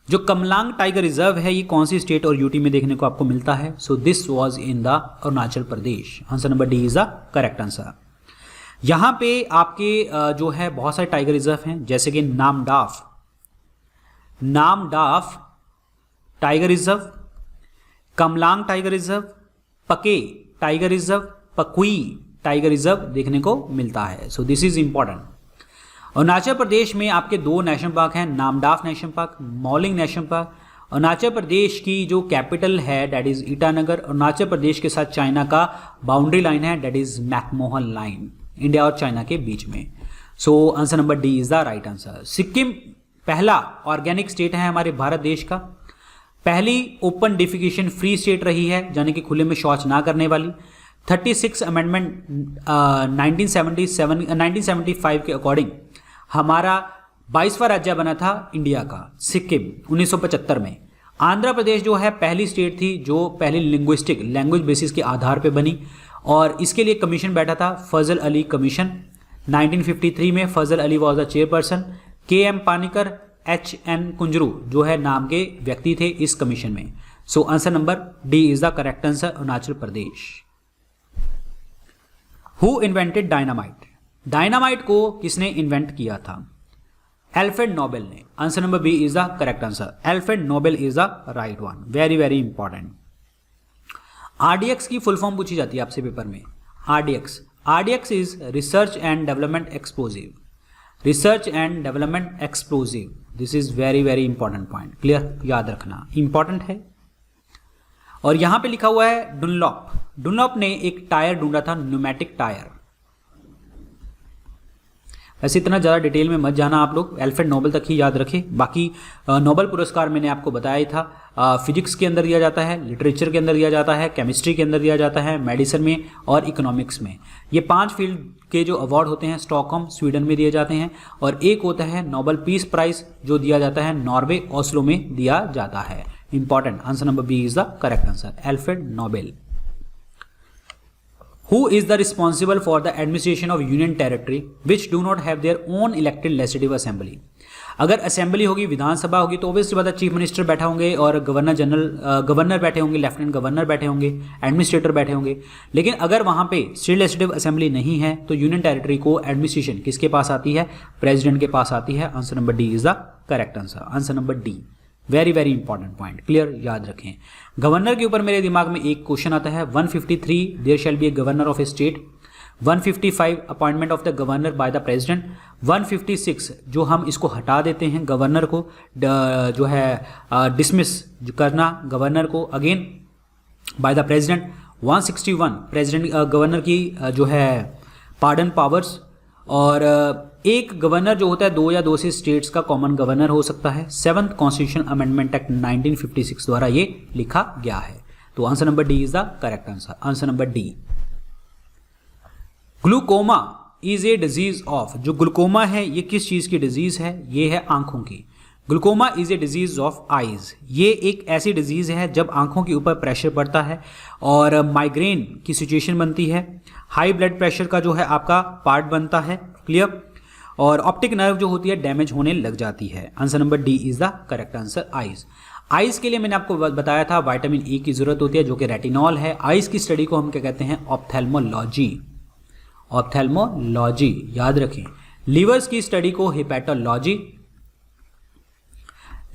जो कमलांग टाइगर रिजर्व है ये कौन सी स्टेट और यूटी में देखने को आपको मिलता है? So this was in the Arunachal Pradesh. Answer number D is the correct answer. यहां पे आपके जो है बहुत सारे टाइगर रिजर्व हैं, जैसे कि Namdapha tiger reserve, Kamlang tiger reserve, Pakke tiger reserve, Pakhui tiger reserve देखने को मिलता है। So this is important. Arunachal Pradesh में आपके 2 नेशनल पार्क हैं, Namdapha national park, Mouling national park. Arunachal Pradesh की जो कैपिटल है दैट इज ईटानगर। अरुणाचल प्रदेश के साथ चाइना का बाउंड्री लाइन है that is McMahon line, India और चाइना के बीच में। So answer number D is the right answer. Sikkim पहला ऑर्गेनिक स्टेट है हमारे भारत देश का, पहली ओपन डिफिकेशन फ्री स्टेट रही है, यानी कि खुले में शौच ना करने वाली। 36 अमेंडमेंट 1975 के अकॉर्डिंग हमारा 22वां राज्य बना था इंडिया का सिक्किम 1975 में। आंध्र प्रदेश जो है पहली स्टेट थी जो पहली लिंग्विस्टिक लैंग्वेज बेसिस के आधार पे बनी, और इसके लिए कमीशन बैठा था फजल अली कमीशन। 1953 में Fazal Ali was the chairperson. KM Panikkar, HN Kunzru जो है नाम के व्यक्ति थे इस कमीशन में। So answer number D is the correct answer, Arunachal Pradesh. Who invented dynamite? Dynamite को किसने इन्वेंट किया था? अल्फ्रेड नोबेल ने। Answer number B is the correct answer, Alfred Nobel is the right one. Very very important. RDX की full form पूछी जाती है आपसे पेपर में। RDX is research and development explosive, research and development explosive. This is very very important point, clear, याद रखना, important है। और यहां पे लिखा हुआ है डुनलॉप ने एक टायर ढूंढा था, न्यूमेटिक टायर। वैसे इतना ज़्यादा डिटेल में मत जाना आप लोग, अल्फ्रेड नोबेल तक ही याद रखें। बाकी नोबेल पुरस्कार मैंने आपको बताया ही था, फिजिक्स के अंदर दिया जाता है, लिटरेचर के अंदर दिया जाता है, केमिस्ट्री के अंदर दिया जाता है, मेडिसिन में और इकोनॉमिक्स में। ये 5 फील्ड के जो अवार्ड होते हैं स्टॉकहोम स्वीडन में दिए जाते हैं, और एक होता है नोबेल पीस प्राइज जो दिया जाता है नॉर्वे ओस्लो में दिया जाता है। Important. Answer number B is the correct answer, Alfred Nobel. Who is the responsible for the administration of union territory which do not have their own elected legislative assembly. अगर assembly होगी, विधानसभा होगी, तो obviously बात है chief minister बैठा होंगे और गवर्नर बैठे होंगे, लेफ्टिनेंट गवर्नर बैठे होंगे, एडमिनिस्ट्रेटर बैठे होंगे। लेकिन अगर वहाँ पे स्टेट लेजिस्लेटिव असेंबली नहीं है तो यूनियन टेरिटरी को एडमिनिस्ट्रेशन किसके पास आती है? प्रेसिडेंट के पास आती है। Answer number D is the correct answer. Answer number D, very very important point, clear, याद रखें। गवर्नर के ऊपर मेरे दिमाग में एक क्वेश्चन आता है 153 there shall be a governor of a state, 155 appointment of the governor by the president, 156 जो हम इसको हटा देते हैं गवर्नर को जो है डिसमिस करना गवर्नर को again bye the president, 161 president governor की जो है पार्डन पावर्स, और एक गवर्नर जो होता है 2 या 2 से स्टेट्स का कॉमन गवर्नर हो सकता है। 7th कॉन्स्टिट्यूशन अमेंडमेंट एक्ट 1956 द्वारा ये लिखा गया है। तो answer number D is the correct answer. Answer number D. Glaucoma is a disease of, जो ग्लूकोमा है ये किस चीज की डिजीज है? ये है आंखों की। Glaucoma is a disease of eyes. ये एक ऐसी डिजीज है जब आंखों के ऊपर प्रेशर पड़ता है और माइग्रेन की सिचुएशन बनती है, हाई ब्लड प्रेशर का जो है आपका पार्ट बनता है, क्लियर, और ऑप्टिक नर्व जो होती है डैमेज होने लग जाती है। Answer number D is the correct answer, eyes. Eyes के लिए मैंने आपको बताया था विटामिन ई की जरूरत होती है जो कि रेटिनॉल है। आइज की स्टडी को हम क्या कहते हैं? ऑप्थेल्मोलॉजी। ऑप्थेल्मोलॉजी याद रखें। लीवर्स की स्टडी को हेपेटोलॉजी।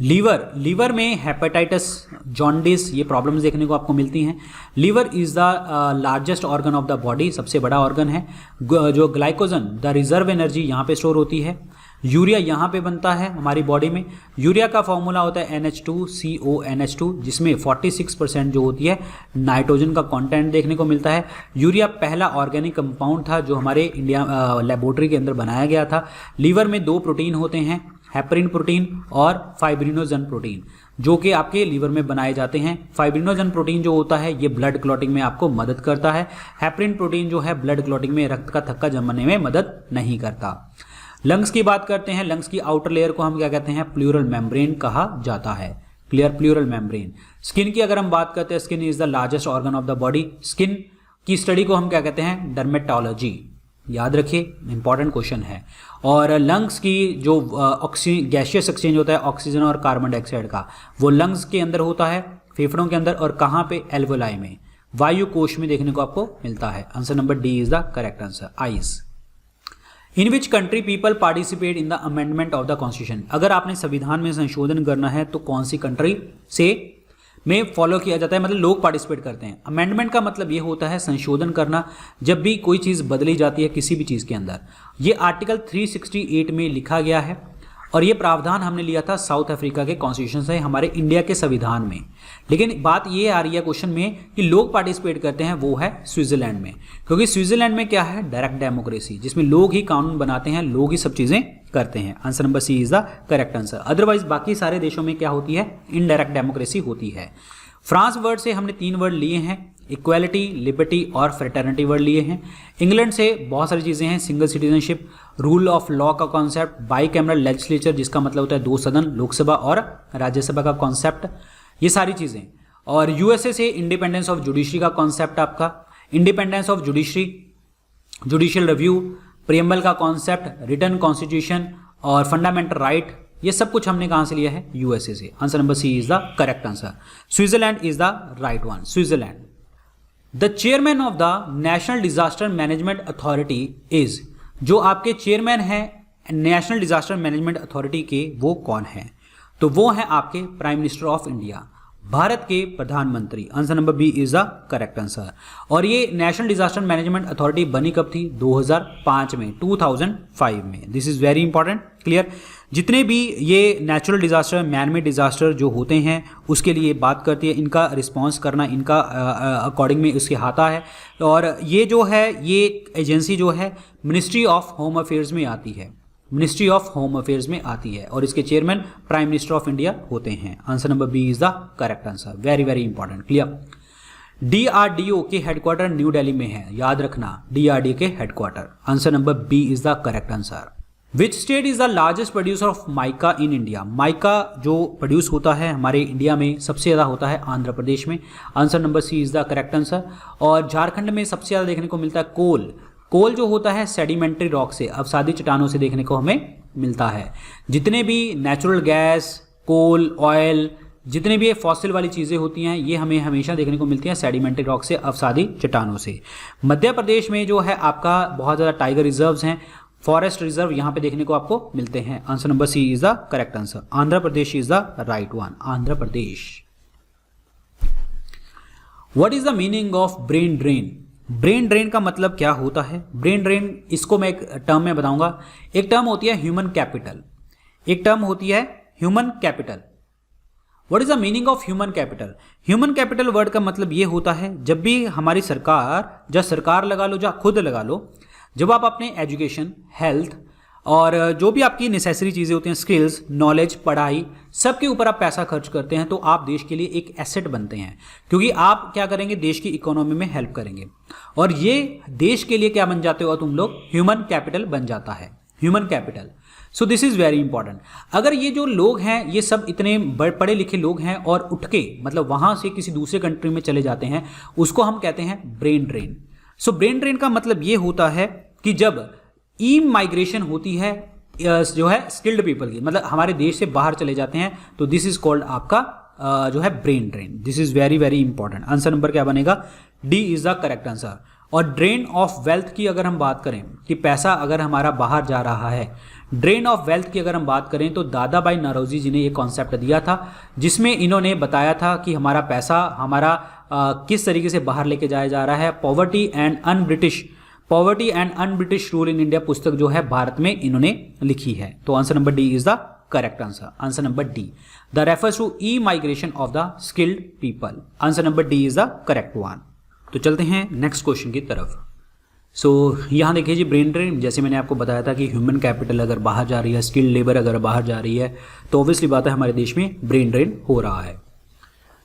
लीवर में हेपेटाइटिस, जॉन्डिस, ये प्रॉब्लम्स देखने को आपको मिलती हैं। Liver is the largest organ of the body, सबसे बड़ा ऑर्गन है। जो ग्लाइकोजन द रिजर्व एनर्जी यहाँ पे स्टोर होती है। यूरिया यहाँ पे बनता है हमारी बॉडी में। यूरिया का फॉर्मूला होता है NH2CONH2, जिसमें 46% जो होती है नाइट्रोजन का कंटेंट देखने को मिलता है। यूरिया पहला ऑर्गेनिक कंपाउंड था जो हमारे इंडिया लेबोरेटरी के अंदर बनाया गया था। लीवर में 2 प्रोटीन होते हैं, हेपरिन प्रोटीन और फाइब्रिनोजन प्रोटीन, जो कि आपके लीवर में बनाए जाते हैं। फाइब्रिनोजन प्रोटीन जो होता है ये ब्लड क्लॉटिंग में आपको मदद करता है। हेपरिन प्रोटीन जो है ब्लड क्लॉटिंग में, रक्त का थक्का जमने में मदद नहीं करता। लंग्स की बात करते हैं। लंग्स की आउटर लेयर को हम क्या कहते हैं? प्लूरल मेम्ब्रेन कहा जाता है, क्लियर, प्लूरल मेम्ब्रेन। स्किन की अगर हम बात करते हैं, skin is the largest organ of the body. Skin की स्टडी को हम क्या कहते हैं? डर्मेटोलॉजी। याद रखिए, इंपॉर्टेंट क्वेश्चन है। और लंग्स की जो गैसियस एक्सचेंज होता है ऑक्सीजन और कार्बन डाइऑक्साइड का, वो लंग्स के अंदर होता है, फेफड़ों के अंदर, और कहाँ पे? एल्वोलाई में, वायु कोश में देखने को आपको मिलता है। Answer number D is the correct answer, eyes. In which country people participate in the amendment of the constitution. अगर आपने संविधान में संशोधन करना है तो कौन सी कंट्री से में फॉलो किया जाता है, मतलब लोग पार्टिसिपेट करते हैं। अमेंडमेंट का मतलब ये होता है संशोधन करना, जब भी कोई चीज़ बदली जाती है किसी भी चीज़ के अंदर। ये आर्टिकल 368 में लिखा गया है और ये प्रावधान हमने लिया था साउथ अफ्रीका के कॉन्स्टिट्यूशन से, हमारे इंडिया के संविधान में। लेकिन बात ये आ रही है क्वेश्चन में कि लोग पार्टिसिपेट करते हैं, वो है स्विट्जरलैंड में, क्योंकि स्विट्जरलैंड में क्या है? डायरेक्ट डेमोक्रेसी, जिसमें लोग ही कानून बनाते हैं, लोग ही सब चीज़ें करते हैं। Answer number C is the correct answer. Otherwise बाकी सारे देशों में क्या होती है? इनडायरेक्ट डेमोक्रेसी होती है। फ्रांस वर्ड से हमने 3 वर्ड लिए हैं, इक्वालिटी, लिबर्टी और फ्रेटर्निटी वर्ड लिए हैं। इंग्लैंड से बहुत सारी चीज़ें हैं, single citizenship, rule of law का कॉन्सेप्ट, बाई कैमरल लेजिस्लेचर जिसका मतलब होता है 2 सदन, लोकसभा और राज्यसभा का कॉन्सेप्ट, ये सारी चीज़ें। और यूएसए से इंडिपेंडेंस ऑफ जुडिशरी का कॉन्सेप्ट, आपका independence of judiciary, judicial review, preamble का कॉन्सेप्ट, रिटर्न कॉन्स्टिट्यूशन और फंडामेंटल राइट, ये सब कुछ हमने कहां से लिया है? यूएसए से। Answer number C is the correct answer. Switzerland is the right one, Switzerland. The chairman of the national disaster management authority is, जो आपके चेयरमैन हैं नेशनल डिजास्टर मैनेजमेंट अथॉरिटी के, वो कौन है? तो वो हैं आपके prime minister of India, Bharat के प्रधानमंत्री। Answer number B is the correct answer. और ये नेशनल डिजास्टर मैनेजमेंट अथॉरिटी बनी कब थी? 2005 में, 2005 में। This is very important, clear. जितने भी ये natural disaster, man made disaster जो होते हैं उसके लिए बात करती है, इनका रिस्पॉन्स करना इनका अकॉर्डिंग में उसके हाथा है। और ये जो है, ये एजेंसी जो है मिनिस्ट्री ऑफ होम अफेयर्स में आती है, मिनिस्ट्री ऑफ होम अफेयर्स में आती है, और इसके chairman prime minister of India होते हैं। Answer number B is the correct answer, very very important, clear. DRDO के हेडक्वार्टर न्यू दिल्ली में है, याद रखना, DRDO के headquarter. Answer number B is the correct answer. Which state is the largest producer of mica in India? Mica जो produce होता है हमारे इंडिया में सबसे ज़्यादा होता है आंध्र प्रदेश में। Answer number C is the correct answer. और झारखंड में सबसे ज़्यादा देखने को मिलता है कोल। कोल जो होता है सेडिमेंट्री रॉक से, अवसादी चट्टानों से देखने को हमें मिलता है। जितने भी नेचुरल गैस, कोल, ऑयल, जितने भी ये फॉसिल वाली चीज़ें होती हैं ये हमें हमेशा देखने को मिलती हैं सेडिमेंट्री रॉक से, अवसादी चट्टानों से। मध्य प्रदेश में जो है आपका बहुत ज़्यादा टाइगर रिजर्व्स हैं, फॉरेस्ट रिजर्व यहाँ पे देखने को आपको मिलते हैं। Answer number C is the correct answer. Andhra Pradesh is the right one, Andhra Pradesh. What is the meaning of brain drain? Brain drain का मतलब क्या होता है? ब्रेन ड्रेन, इसको मैं एक टर्म में बताऊंगा। एक टर्म होती है ह्यूमन कैपिटल, एक टर्म होती है human capital. What is the meaning of human capital? Human capital word का मतलब ये होता है जब भी हमारी सरकार, जब सरकार लगा लो, जब खुद लगा लो, जब आप अपने एजुकेशन, हेल्थ और जो भी आपकी नेसेसरी चीज़ें होती हैं, स्किल्स, नॉलेज, पढ़ाई, सबके ऊपर आप पैसा खर्च करते हैं तो आप देश के लिए एक एसेट बनते हैं, क्योंकि आप क्या करेंगे, देश की इकोनॉमी में हेल्प करेंगे और ये देश के लिए क्या बन जाते हो तुम लोग, ह्यूमन कैपिटल बन जाता है, human capital. So this is very important. अगर ये जो लोग हैं ये सब इतने पढ़े लिखे लोग हैं और उठ के मतलब वहाँ से किसी दूसरे कंट्री में चले जाते हैं, उसको हम कहते हैं brain drain. So brain drain का मतलब ये होता है कि जब ई माइग्रेशन होती है जो है स्किल्ड पीपल की, मतलब हमारे देश से बाहर चले जाते हैं, तो दिस इज कॉल्ड आपका जो है brain drain. This is very very important. Answer number क्या बनेगा? D is the correct answer. और ड्रेन ऑफ वेल्थ की अगर हम बात करें कि पैसा अगर हमारा बाहर जा रहा है, ड्रेन ऑफ वेल्थ की अगर हम बात करें तो दादा भाई नौरोजी जी ने ये कॉन्सेप्ट दिया था, जिसमें इन्होंने बताया था कि हमारा पैसा हमारा किस तरीके से बाहर लेके जाया जा रहा है। Poverty and un British rule in India पुस्तक जो है भारत में इन्होंने लिखी है। तो answer number D is the correct answer. Answer number D the refers to e migration of the skilled people. Answer number D is the correct one. तो चलते हैं नेक्स्ट क्वेश्चन की तरफ। सो यहाँ देखिए जी, ब्रेन ड्रेन, जैसे मैंने आपको बताया था कि ह्यूमन कैपिटल अगर बाहर जा रही है, स्किल्ड लेबर अगर बाहर जा रही है, तो ऑब्वियसली बात है हमारे देश में ब्रेन ड्रेन हो रहा है।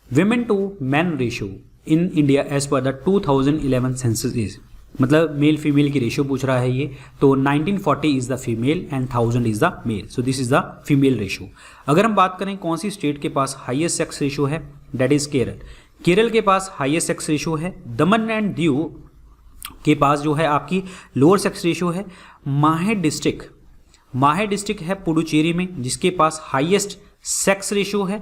Women to man ratio in India as per the 2011 census is, मतलब मेल फीमेल की रेशियो पूछ रहा है ये, तो 1940 is the female and 1000 is the male. So this is the female ratio. अगर हम बात करें कौन सी स्टेट के पास हाईएस्ट सेक्स रेशियो है, दैट इज केरल। केरल के पास हाईएस्ट सेक्स रेशियो है। दमन एंड दीव के पास जो है आपकी लोअर सेक्स रेशियो है। माहे डिस्ट्रिक्ट है पुडुचेरी में, जिसके पास हाईएस्ट सेक्स रेशियो है।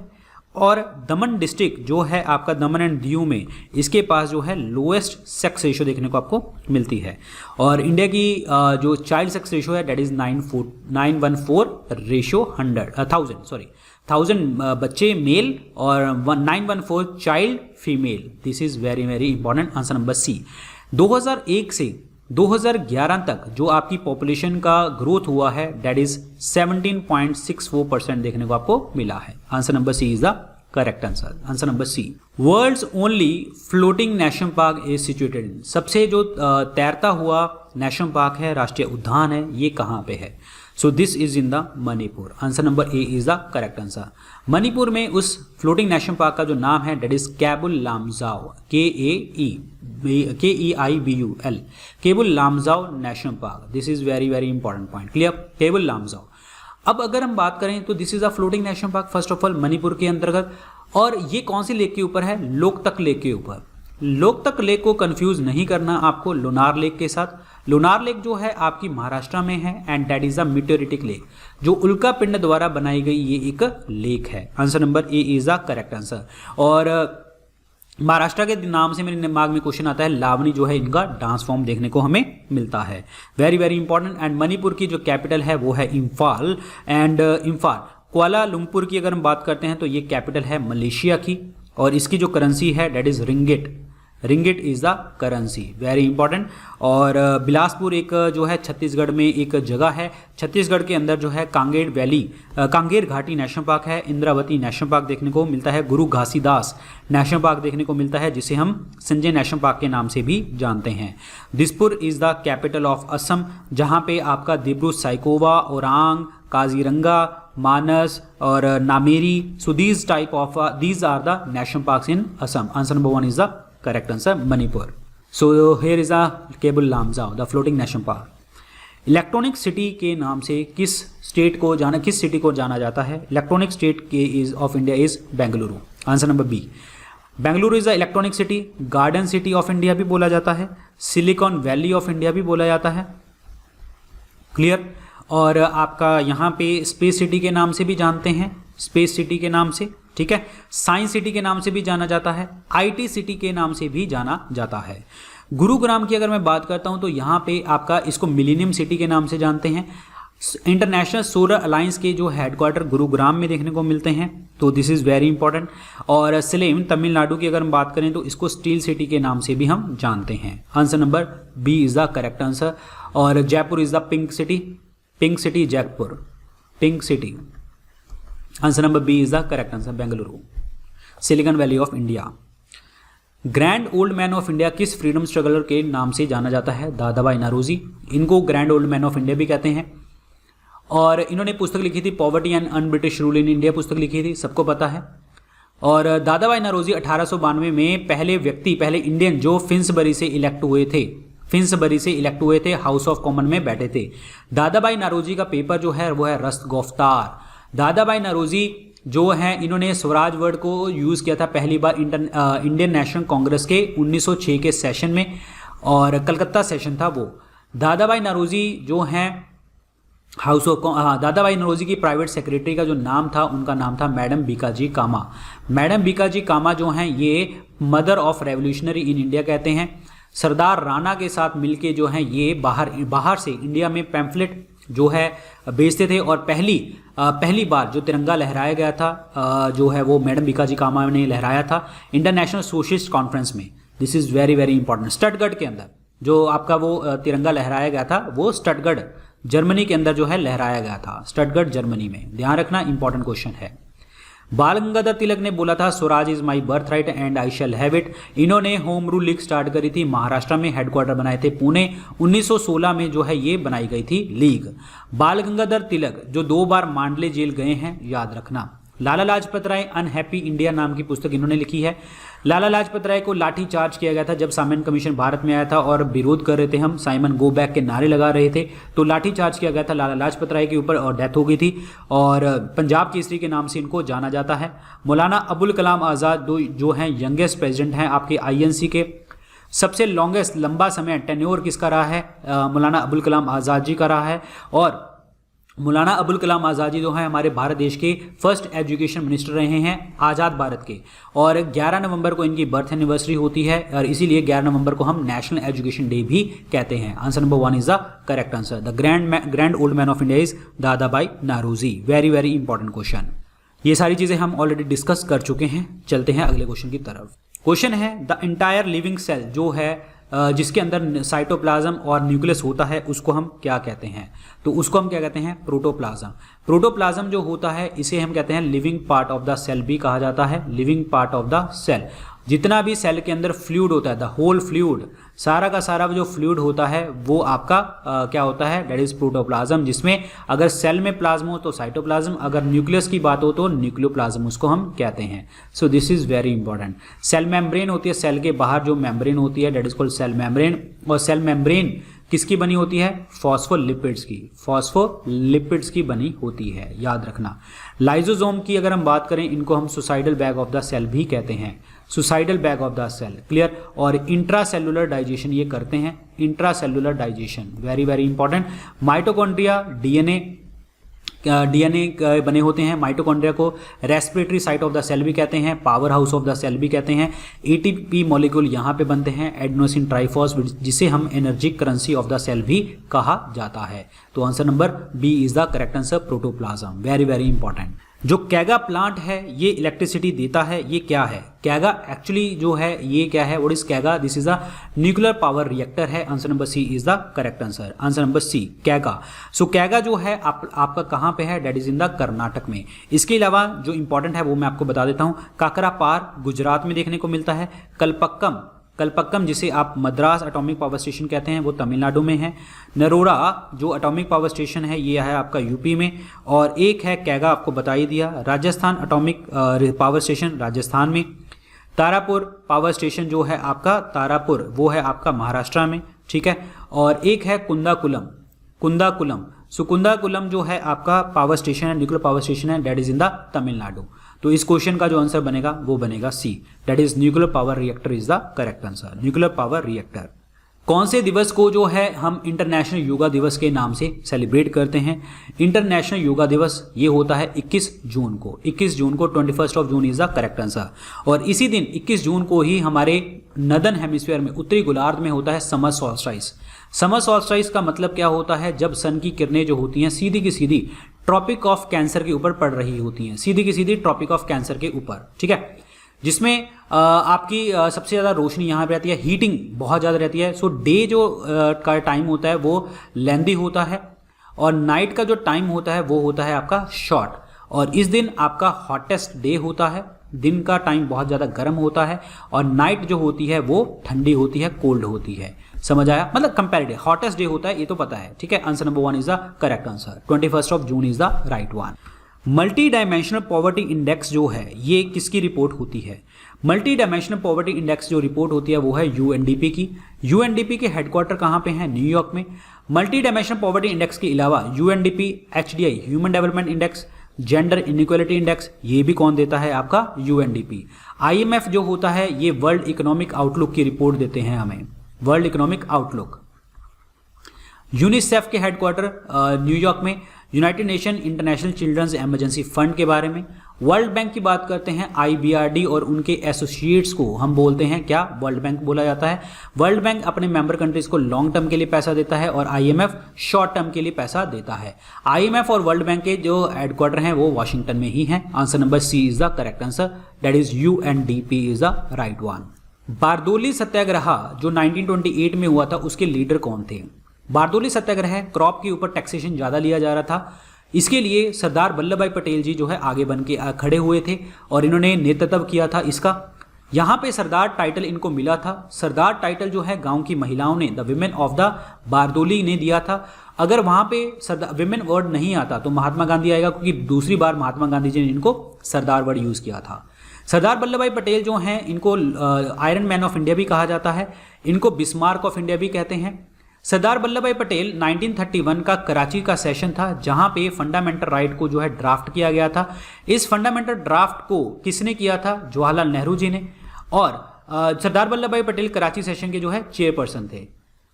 और दमन डिस्ट्रिक्ट जो है आपका दमन एंड दीव में, इसके पास जो है लोएस्ट सेक्स रेशियो देखने को आपको मिलती है। और इंडिया की जो चाइल्ड सेक्स रेशियो है दैट इज 914 रेशियो 1000 बच्चे मेल और 914 child female. This is very very important. Answer number C. 2001 से 2011 तक जो आपकी पॉपुलेशन का ग्रोथ हुआ है दैट इज 17.64% देखने को आपको मिला है। Answer number C is the correct answer. Answer number C. World's only floating national park is situated in, सबसे जो तैरता हुआ नेशनल पार्क है, राष्ट्रीय उद्यान है, ये कहाँ पे है? So this is in the Manipur. Answer number A is the correct answer. Manipur में उस फ्लोटिंग नेशनल पार्क का जो नाम है that is Keibul Lamjao, KEIBUL, Keibul Lamjao national park. This is very very important point. Clear? Keibul Lamjao. अब अगर हम बात करें तो this is a floating national park first of all Manipur के अंतर्गत, और ये कौन सी लेक के ऊपर है? लोकतक लेक के ऊपर। लोकतक लेक को कंफ्यूज नहीं करना आपको लोनार लेक के साथ। लोनार लेक जो है आपकी महाराष्ट्र में है and that is a meteoritic lake, जो उल्का पिंड द्वारा बनाई गई ये एक लेक है। Answer number A is the correct answer. और महाराष्ट्र के नाम से मेरे दिमाग में क्वेश्चन आता है, लावनी जो है इनका डांस फॉर्म देखने को हमें मिलता है। Very very important. And Manipur की जो कैपिटल है वो है इम्फाल। एंड इम्फाल कुआलालंपुर की अगर हम बात करते हैं तो ये कैपिटल है मलेशिया की, और इसकी जो करेंसी है that is ringgit. Ringgit is the currency. Very important. और बिलासपुर एक जो है छत्तीसगढ़ में एक जगह है, छत्तीसगढ़ के अंदर जो है कांगेर घाटी नेशनल पार्क है, इंद्रावती नेशनल पार्क देखने को मिलता है, गुरु घासीदास नेशनल पार्क देखने को मिलता है, जिसे हम संजय नेशनल पार्क के नाम से भी जानते हैं। Dispur is the capital of Assam, जहाँ पे आपका दिब्रू साइकोवा, ओरांग, काजीरंगा, मानस और Nameri, so these are the national parks in Assam. Answer number 1 is the correct answer, Manipur. So here is a Kebul Lamjao, the floating national park. Electronic city के नाम से किस सिटी को जाना जाता है? इलेक्ट्रॉनिक स्टेट के is of India is Bengaluru. Answer number B. Bengaluru is the electronic city, garden city of India भी बोला जाता है, सिलिकॉन वैली ऑफ इंडिया भी बोला जाता है। क्लियर। और आपका यहाँ पे स्पेस सिटी के नाम से भी जानते हैं, स्पेस सिटी के नाम से, ठीक है। साइंस सिटी के नाम से भी जाना जाता है, आईटी सिटी के नाम से भी जाना जाता है। गुरुग्राम की अगर मैं बात करता हूँ तो यहाँ पे आपका इसको मिलेनियम सिटी के नाम से जानते हैं। इंटरनेशनल सोलर अलायंस के जो हेडक्वार्टर गुरुग्राम में देखने को मिलते हैं, तो दिस इज़ वेरी इंपॉर्टेंट। और सलेम तमिलनाडु की अगर हम बात करें तो इसको स्टील सिटी के नाम से भी हम जानते हैं। Answer number B is the correct answer. और Jaipur is the pink city Jaipur, pink city. Answer number B is the correct answer, Bengaluru. Silicon valley of India. Grand old man of India किस freedom struggler के नाम से जाना जाता है? दादाभाई नौरोजी। इनको grand old man of India भी कहते हैं। और इन्होंने पुस्तक लिखी थी poverty and un British rule in India, पुस्तक लिखी थी, सबको पता है। और दादाभाई नौरोजी 1892 में पहले इंडियन जो फिन्सबरी से इलेक्ट हुए थे, हाउस ऑफ कॉमन में बैठे थे। दादाभाई नौरोजी का पेपर जो है वो है रस्तगुफ्तार। दादाभाई नौरोजी जो है इन्होंने स्वराज वर्ड को यूज़ किया था पहली बार इंडियन नेशनल कांग्रेस के 1906 के सेशन में, और कलकत्ता सेशन था वो। दादाभाई नौरोजी जो हैं दादाभाई नौरोजी की प्राइवेट सेक्रेटरी का जो नाम था, उनका नाम था मैडम बीकाजी कामा। मैडम बीकाजी कामा जो हैं ये mother of revolutionary in India कहते हैं। सरदार राणा के साथ मिलके जो हैं ये बाहर से इंडिया में पैम्फलेट जो है बेचते थे। और पहली बार जो तिरंगा लहराया गया था जो है वो मैडम बीकाजी कामा ने लहराया था इंटरनेशनल सोशलिस्ट कॉन्फ्रेंस में। This is very very important. Stuttgart के अंदर जो आपका वो तिरंगा लहराया गया था वो स्टटगर्ट जर्मनी के अंदर जो है लहराया गया था, स्टटगर्ट जर्मनी में। ध्यान रखना, इंपॉर्टेंट क्वेश्चन है। बाल गंगाधर तिलक ने बोला था Swaraj is my birth right and I shall have it. इन्होंने होम रूल लीग स्टार्ट करी थी, महाराष्ट्र में हेडक्वार्टर बनाए थे पुणे। 1916 में जो है ये बनाई गई थी लीग। बाल गंगाधर तिलक जो 2 बार मांडले जेल गए हैं, याद रखना। लाला लाजपत राय अनहैप्पी इंडिया नाम की पुस्तक इन्होंने लिखी है। लाला लाजपत राय को लाठी चार्ज किया गया था जब साइमन कमीशन भारत में आया था और विरोध कर रहे थे हम, साइमन गो बैक के नारे लगा रहे थे, तो लाठी चार्ज किया गया था लाला लाजपत राय के ऊपर और डेथ हो गई थी। और पंजाब केसरी के नाम से इनको जाना जाता है। मौलाना अबुल कलाम आज़ाद जो हैं यंगेस्ट प्रेसिडेंट हैं आपके INC के। सबसे लॉन्गेस्ट लंबा समय टेन्योर किसका रहा है? मौलाना अबुल कलाम आज़ाद जी का रहा है। और मौलाना अबुल कलाम आज़ाद जी जो हैं हमारे भारत देश के फर्स्ट एजुकेशन मिनिस्टर रहे हैं आज़ाद भारत के। और 11 नवंबर को इनकी बर्थ एनिवर्सरी होती है और इसीलिए 11 नवंबर को हम नेशनल एजुकेशन डे भी कहते हैं। Answer number 1 is the correct answer. The grand old man of India is Dadabhai Naoroji. Very very important question. ये सारी चीज़ें हम ऑलरेडी डिस्कस कर चुके हैं। चलते हैं अगले क्वेश्चन की तरफ। क्वेश्चन है द इंटायर लिविंग सेल जो है जिसके अंदर साइटोप्लाज्म और न्यूक्लियस होता है उसको हम क्या कहते हैं? तो उसको हम क्या कहते हैं? प्रोटोप्लाज्म। प्रोटोप्लाज्म जो होता है इसे हम कहते हैं living part of the cell भी कहा जाता है। Living part of the cell, जितना भी सेल के अंदर फ्लूइड होता है, द होल फ्लूइड, सारा का सारा जो फ्लूइड होता है वो आपका क्या होता है? That is protoplasm. जिसमें अगर सेल में प्लाज्मा हो तो साइटोप्लाज्म, अगर न्यूक्लियस की बात हो तो न्यूक्लियोप्लाज्म उसको हम कहते हैं। So this is very important. Cell membrane होती है, सेल के बाहर जो मेम्ब्रेन होती है that is called cell membrane. और सेल मेम्ब्रेन किसकी बनी होती है? फॉस्फोलिपिड्स की, फॉस्फोलिपिड्स की बनी होती है, याद रखना। लाइजोसोम की अगर हम बात करें इनको हम suicidal bag of the cell भी कहते हैं, suicidal bag of the cell. Clear. और इंट्रासेलुलर डाइजेशन ये करते हैं, intracellular digestion, very very important. Mitochondria DNA बने होते हैं। माइटोकॉन्ड्रिया को respiratory site of the cell भी कहते हैं, power house of the cell भी कहते हैं। एटीपी मॉलिक्यूल यहाँ पे बनते हैं, एडेनोसिन ट्राइफॉस्फेट, जिसे हम energy currency of the cell भी कहा जाता है। तो answer number B is the correct answer, protoplasm. Very very important. जो कैगा प्लांट है ये इलेक्ट्रिसिटी देता है, ये क्या है? कैगा एक्चुअली जो है ये क्या है? What is Kaiga? This is a nuclear power reactor है। Answer number C is the correct answer. Answer number C, Kaiga. So Kaiga जो है आपका कहाँ पे है? That is in the Karnataka में। इसके अलावा जो इंपॉर्टेंट है वो मैं आपको बता देता हूँ। काकरापार गुजरात में देखने को मिलता है। कलपक्कम जिसे आप मद्रास एटॉमिक पावर स्टेशन कहते हैं वो तमिलनाडु में है। नरोरा जो एटॉमिक पावर स्टेशन है ये है आपका यूपी में। और एक है कैगा, आपको बता ही दिया। Rajasthan atomic power station Rajasthan में। तारापुर पावर स्टेशन जो है आपका तारापुर वो है आपका महाराष्ट्र में, ठीक है। और एक है कुंदाकुलम, कुंदाकुलम। सो कुंदाकुलम जो है आपका पावर स्टेशन है, न्यूक्लियर पावर स्टेशन है, that is in the Tamil Nadu. तो इस क्वेश्चन का जो आंसर बनेगा वो बनेगा C, that is nuclear power reactor is the correct answer. Nuclear power reactor. कौन से दिवस को जो है हम इंटरनेशनल योगा दिवस के नाम से सेलिब्रेट करते हैं? इंटरनेशनल योगा दिवस ये होता है 21 जून को। 21 जून को 21st of June is the correct answer. और इसी दिन 21 जून को ही हमारे नदन हेमिस्फीयर में, उत्तरी गोलार्ध में होता है समर सॉल्स्टिस। समर सॉल्स्टिस का मतलब क्या होता है? जब सन की किरणें जो होती हैं सीधी की सीधी ट्रॉपिक ऑफ कैंसर के ऊपर पड़ रही होती हैं, सीधी की सीधी ट्रॉपिक ऑफ कैंसर के ऊपर, ठीक है, जिसमें आपकी सबसे ज़्यादा रोशनी यहाँ पे रहती है, हीटिंग बहुत ज़्यादा रहती है। सो डे जो का टाइम होता है वो लेंदी होता है और नाइट का जो टाइम होता है वो होता है आपका शॉर्ट। और इस दिन आपका हॉटेस्ट डे होता है, दिन का टाइम बहुत ज़्यादा गर्म होता है और नाइट जो होती है वो ठंडी होती है, कोल्ड होती है। समझ आया? मतलब कंपैरेटिव हॉटेस्ट डे होता है, ये तो पता है, ठीक है। Answer number 1 is the correct answer. 21st of June is the right one. Multi dimensional poverty index जो है ये किसकी रिपोर्ट होती है? मल्टी डायमेंशनल पॉवर्टी इंडेक्स जो रिपोर्ट होती है वो है यूएनडीपी की। यूएनडीपी के हेडक्वार्टर कहाँ पे हैं? न्यूयॉर्क में। मल्टी डायमेंशनल पॉवर्टी इंडेक्स के अलावा UNDP, HDI human development index, gender inequality index, ये भी कौन देता है? आपका यूएनडीपी। आईएमएफ जो होता है ये वर्ल्ड इकोनॉमिक आउटलुक की रिपोर्ट देते हैं हमें, वर्ल्ड इकोनॉमिक आउटलुक। यूनिसेफ के हेडक्वार्टर न्यूयॉर्क में। United nation international children's emergency fund के बारे में। वर्ल्ड बैंक की बात करते हैं, आईबीआरडी और उनके एसोसिएट्स को हम बोलते हैं क्या? वर्ल्ड बैंक बोला जाता है। वर्ल्ड बैंक अपने मेंबर कंट्रीज को लॉन्ग टर्म के लिए पैसा देता है और आईएमएफ शॉर्ट टर्म के लिए पैसा देता है। आईएमएफ और वर्ल्ड बैंक के जो हेडक्वार्टर हैं वो वॉशिंगटन में ही हैं। Answer number C is the correct answer, that is UNDP is the right one. Bardoli Satyagraha जो 1928 में हुआ था उसके लीडर कौन थे? बारदोली सत्याग्रह क्रॉप के ऊपर टैक्सेशन ज़्यादा लिया जा रहा था, इसके लिए सरदार वल्लभ भाई पटेल जी जो है आगे बन के खड़े हुए थे और इन्होंने नेतृत्व किया था इसका। यहाँ पे सरदार टाइटल इनको मिला था। सरदार टाइटल जो है गांव की महिलाओं ने, the women of the Bardoli ने दिया था। अगर वहाँ पे सरदार विमेन वर्ड नहीं आता तो महात्मा गांधी आएगा, क्योंकि दूसरी बार महात्मा गांधी जी ने इनको सरदार वर्ड यूज़ किया था। सरदार वल्लभ भाई पटेल जो हैं इनको आयरन मैन ऑफ इंडिया भी कहा जाता है, इनको बिस्मार्क ऑफ इंडिया भी कहते हैं। सरदार वल्लभ भाई पटेल 1931 का कराची का सेशन था जहां पे फंडामेंटल राइट को जो है ड्राफ्ट किया गया था। इस फंडामेंटल ड्राफ्ट को किसने किया था? जवाहरलाल नेहरू जी ने। और सरदार वल्लभ भाई पटेल कराची सेशन के जो है चेयरपर्सन थे।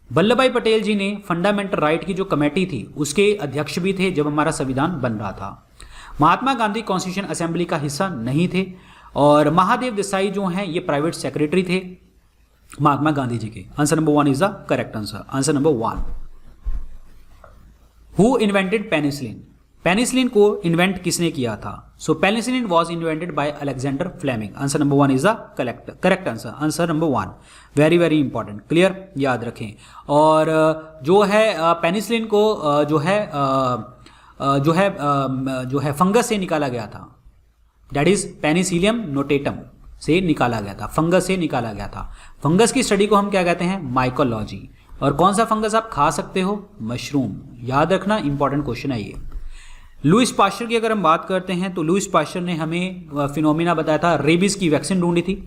वल्लभ भाई पटेल जी ने फंडामेंटल राइट की जो कमेटी थी उसके अध्यक्ष भी थे जब हमारा संविधान बन रहा था। महात्मा गांधी कॉन्स्टिट्यूशन असेंबली का हिस्सा नहीं थे और महादेव देसाई जो हैं ये प्राइवेट सेक्रेटरी थे महात्मा गांधी जी के। Answer number 1 is the correct answer. Answer number 1। Who invented penicillin? Penicillin को इन्वेंट किसने किया था? So penicillin was invented by Alexander Fleming. Answer number 1 is the correct answer. Answer number 1 very very important, clear, याद रखें। और जो है penicillin को जो है फंगस से निकाला गया था, दैट इज पेनिसिलियम नोटेटम से निकाला गया था, फंगस से निकाला गया था। फंगस की स्टडी को हम क्या कहते हैं? माइकोलॉजी। और कौन सा फंगस आप खा सकते हो? मशरूम। याद रखना, इंपॉर्टेंट क्वेश्चन है ये। लुईस पास्चर की अगर हम बात करते हैं तो लुईस पास्चर ने हमें फिनोमिना बताया था, रेबीज की वैक्सीन ढूंढी थी।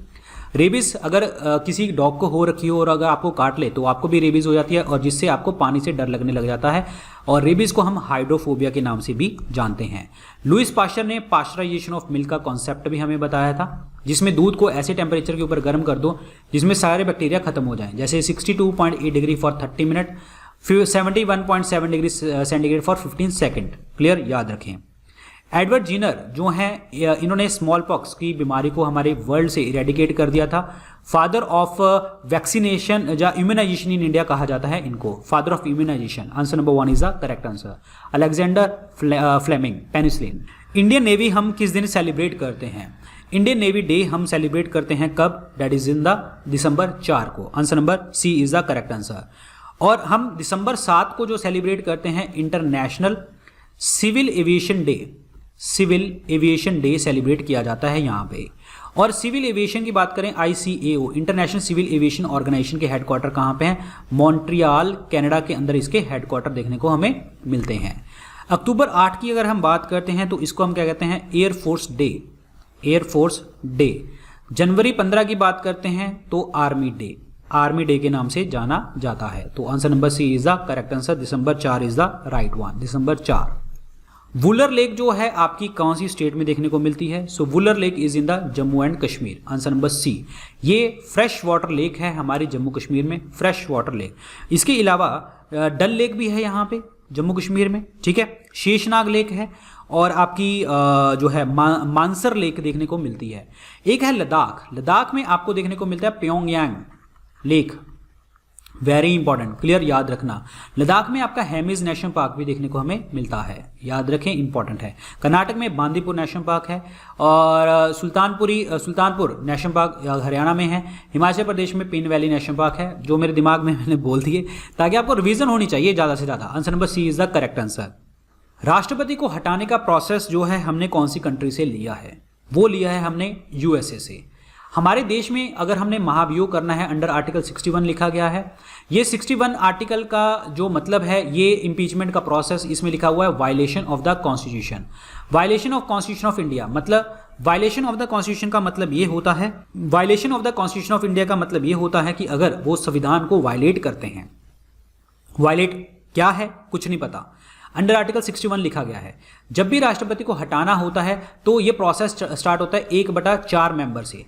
रेबीज अगर किसी डॉग को हो रखी हो और अगर आपको काट ले तो आपको भी रेबीज हो जाती है और जिससे आपको पानी से डर लगने लग जाता है और रेबीज को हम हाइड्रोफोबिया के नाम से भी जानते हैं। लुईस पास्चर ने पास्चराइजेशन ऑफ मिल्क का कॉन्सेप्ट भी हमें बताया था, जिसमें दूध को ऐसे टेम्परेचर के ऊपर गर्म कर दो जिसमें सारे बैक्टीरिया खत्म हो जाएं, जैसे 62.8 डिग्री फॉर 30 मिनट, फिर 71.7 degree centigrade for 15 second. Clear, याद रखें। एडवर्ड जीनर जो हैं इन्होंने स्मॉल पॉक्स की बीमारी को हमारे वर्ल्ड से इरेडिकेट कर दिया था। फादर ऑफ वैक्सीनेशन या इम्यूनाइजेशन इन इंडिया कहा जाता है इनको, father of immunisation. Answer number 1 is the correct answer. Alexander Fleming, penicillin. Indian navy हम किस दिन सेलिब्रेट करते हैं? इंडियन नेवी डे हम सेलिब्रेट करते हैं कब? That is in the December 4 को। Answer number C is the correct answer. और हम दिसंबर 7 को जो सेलिब्रेट करते हैं international civil aviation day, civil aviation day celebrate किया जाता है यहाँ पे। और सिविल एविएशन की बात करें, ICAO international civil aviation organisation के हेडक्वार्टर कहाँ पे हैं? मॉन्ट्रियल, कनाडा के अंदर इसके हेडक्वार्टर देखने को हमें मिलते हैं। अक्टूबर 8 की अगर हम बात करते हैं तो इसको हम क्या कहते हैं? Air force day, air force day. जनवरी 15 की बात करते हैं तो आर्मी डे, आर्मी डे के नाम से जाना जाता है। तो answer number C is the correct answer. December 4 is the right one. December 4। Wular lake जो है आपकी कौन सी स्टेट में देखने को मिलती है? So Wular lake is in the Jammu and Kashmir. Answer number C. ये फ्रेश वाटर लेक है हमारे जम्मू कश्मीर में, फ्रेश वाटर लेक। इसके अलावा डल लेक भी है यहाँ पे जम्मू कश्मीर में, ठीक है। शेषनाग लेक है और आपकी जो है मानसर लेक देखने को मिलती है। एक है लद्दाख। लद्दाख में आपको देखने को मिलता है Pyongyang lake, very important, clear, याद रखना। लद्दाख में आपका हेमिज नेशनल पार्क भी देखने को हमें मिलता है, याद रखें, इंपॉर्टेंट है। कर्नाटक में बांदीपुर नेशनल पार्क है और सुल्तानपुर नेशनल पार्क हरियाणा में है। हिमाचल प्रदेश में पिन वैली नेशनल पार्क है, जो मेरे दिमाग में मैंने बोल दिए ताकि आपको रिवीजन होनी चाहिए ज़्यादा से ज़्यादा। Answer number C is the correct answer. राष्ट्रपति को हटाने का प्रोसेस जो है हमने कौन सी कंट्री से लिया है? वो लिया है हमने यूएसए से। हमारे देश में अगर हमने महाभियोग करना है अंडर आर्टिकल 61 लिखा गया है। ये 61 आर्टिकल का जो मतलब है, ये इंपीचमेंट का प्रोसेस, इसमें लिखा हुआ है violation of the constitution. Violation of constitution of India मतलब, वायलेशन ऑफ द कॉन्स्टिट्यूशन का मतलब ये होता है, violation of the constitution of India का मतलब ये होता है कि अगर वो संविधान को वायलेट करते हैं। वायलेट क्या है कुछ नहीं पता, अंडर आर्टिकल 61 लिखा गया है। जब भी राष्ट्रपति को हटाना होता है तो ये प्रोसेस स्टार्ट होता है 1/4 मेंबर से,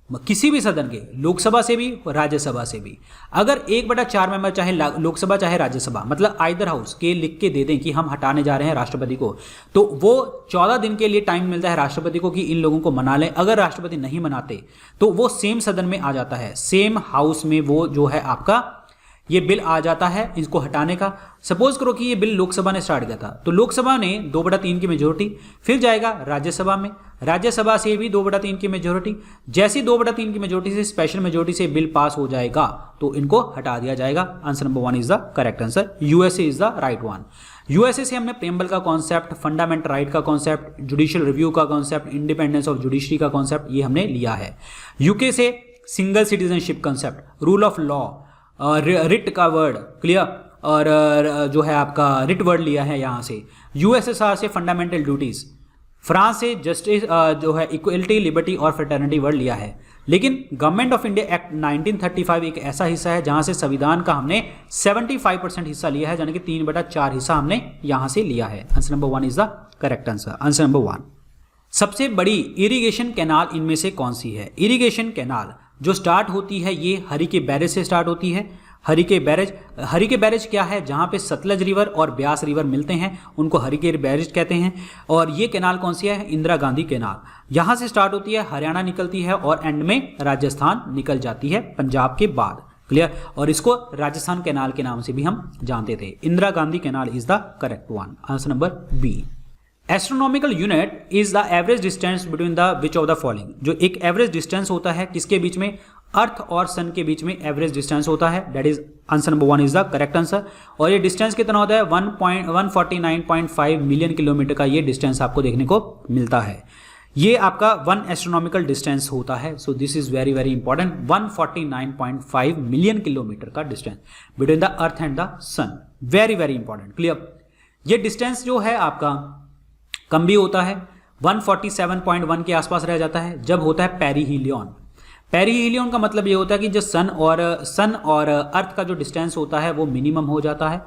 किसी भी सदन के, लोकसभा से भी राज्यसभा से भी। अगर 1/4 मेंबर चाहे लोकसभा चाहे राज्यसभा, मतलब आइदर हाउस के लिख के दे दें कि हम हटाने जा रहे हैं राष्ट्रपति को, तो वो 14 दिन के लिए टाइम मिलता है राष्ट्रपति को कि इन लोगों को मना लें। अगर राष्ट्रपति नहीं मनाते तो वो सेम सदन में आ जाता है, सेम हाउस में वो जो है आपका ये बिल आ जाता है इसको हटाने का। सपोज करो कि ये बिल लोकसभा ने स्टार्ट किया था, तो लोकसभा ने 2/3 की मेजोरिटी, फिर जाएगा राज्यसभा में, राज्यसभा से भी 2/3 की मेजोरिटी। जैसी 2/3 की मेजोरिटी से, स्पेशल मेजोरिटी से बिल पास हो जाएगा तो इनको हटा दिया जाएगा। Answer number 1 is the correct answer. USA is the right one. USA से हमने प्रेम्बल का कॉन्सेप्ट, फंडामेंटल राइट का कॉन्सेप्ट, जुडिशियल रिव्यू का कॉन्सेप्ट, इंडिपेंडेंस ऑफ जुडिशरी का कॉन्सेप्ट, ये हमने लिया है। यूके से single citizenship concept, rule of law, writ का वर्ड, क्लियर, और जो है आपका रिट वर्ड लिया है यहाँ से। यूएसएसआर से फंडामेंटल ड्यूटीज, फ्रांस से जस्टिस जो है इक्वलिटी, लिबर्टी और फ्रेटर्निटी वर्ड लिया है। लेकिन गवर्नमेंट ऑफ इंडिया एक्ट 1935 एक ऐसा हिस्सा है जहाँ से संविधान का हमने 75% हिस्सा लिया है, यानी कि 3/4 हिस्सा हमने यहाँ से लिया है। Answer number 1 is the correct answer. Answer number 1। सबसे बड़ी इरिगेशन कैनाल इनमें से कौन सी है? इरिगेशन कैनाल जो स्टार्ट होती है ये हरिके बैरेज से स्टार्ट होती है। हरिके बैरेज क्या है? जहाँ पे सतलज रिवर और ब्यास रिवर मिलते हैं उनको हरिके बैरेज कहते हैं। और ये कैनाल कौन सी है? इंदिरा गांधी कैनाल। यहाँ से स्टार्ट होती है, हरियाणा निकलती है और एंड में राजस्थान निकल जाती है पंजाब के बाद, क्लियर। और इसको राजस्थान कैनाल के नाम से भी हम जानते थे। Indira Gandhi canal is the correct one. Answer number B. Astronomical unit is the average distance between the which of the following. जो एक एवरेज डिस्टेंस होता है किसके बीच में? अर्थ और सन के बीच में एवरेज डिस्टेंस होता है, that is answer number 1 is the correct answer. और ये डिस्टेंस कितना होता है? 149.5 मिलियन किलोमीटर का ये डिस्टेंस आपको देखने को मिलता है। ये आपका 1 एस्ट्रोनॉमिकल डिस्टेंस होता है। So this is very very important. 149.5 million kilometre का distance between the earth and the sun, very very important, clear. ये डिस्टेंस जो है आपका कम भी होता है, 147.1 के आसपास रह जाता है जब होता है पेरीहीलियन। पेरीहीलियन का मतलब ये होता है कि जो सन और अर्थ का जो डिस्टेंस होता है वो मिनिमम हो जाता है।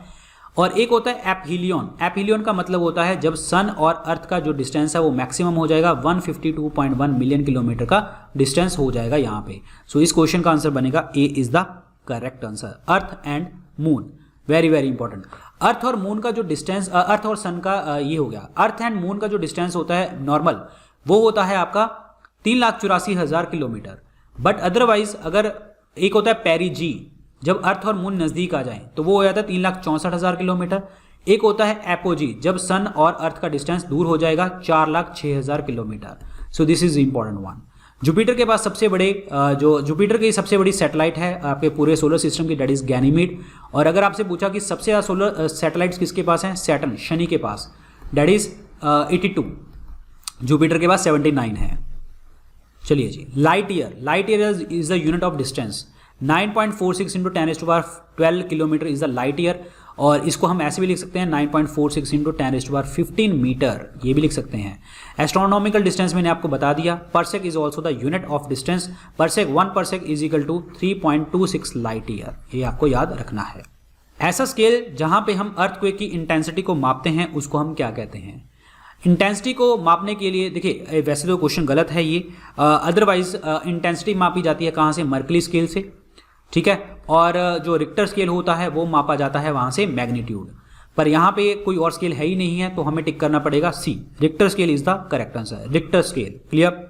और एक होता है एपहीलियन। एपहीलियन का मतलब होता है जब सन और अर्थ का जो डिस्टेंस है वो मैक्सिमम हो जाएगा, 152.1 मिलियन किलोमीटर का डिस्टेंस हो जाएगा यहाँ पे। सो इस क्वेश्चन का आंसर बनेगा A is the correct answer. Earth and moon, very very important. Earth और मून का जो डिस्टेंस, अर्थ और सन का ये हो गया। अर्थ एंड मून का जो डिस्टेंस होता है नॉर्मल, वो होता है आपका 3,84,000 किलोमीटर। बट अदरवाइज अगर एक होता है पेरीजी, जब अर्थ और मून नजदीक आ जाएं तो वो हो जाता है 3,64,000 किलोमीटर। एक होता है एपोजी, जब सन और अर्थ का डिस्टेंस दूर हो जाएगा 4,06,000 kilometre. So this is important one. Jupiter के पास सबसे बड़े जुपिटर की सबसे बड़ी सैटेलाइट है आपके पूरे सोलर सिस्टम की, दैट इज गैनीमीड। और अगर आपसे पूछा कि सबसे ज़्यादा सोलर सैटेलाइट्स किसके पास हैं? सैटर्न, शनि के पास, दैट इज 82। जुपिटर के पास 79 है। चलिए जी, light year is the unit of distance. 9.46 × 10⁻12 kilometre is the light year. और इसको हम ऐसे भी लिख सकते हैं 9.46 इंटू 10⁻15 मीटर, ये भी लिख सकते हैं। एस्ट्रोनॉमिकल डिस्टेंस मैंने आपको बता दिया। Parsec is also the unit of distance. Parsec 1 parsec is equal to 3.26 light year, ये आपको याद रखना है। ऐसा स्केल जहां पे हम अर्थक्वेक की इंटेंसिटी को मापते हैं उसको हम क्या कहते हैं? इंटेंसिटी को मापने के लिए देखिए, वैसे तो क्वेश्चन गलत है ये, अदरवाइज इंटेंसिटी मापी जाती है कहाँ से? मर्कली स्केल से, ठीक है। और जो रिक्टर स्केल होता है वो मापा जाता है वहां से मैग्नीट्यूड। पर यहाँ पे कोई और स्केल है ही नहीं है, तो हमें टिक करना पड़ेगा C, Richter scale is the correct answer. Richter scale, clear.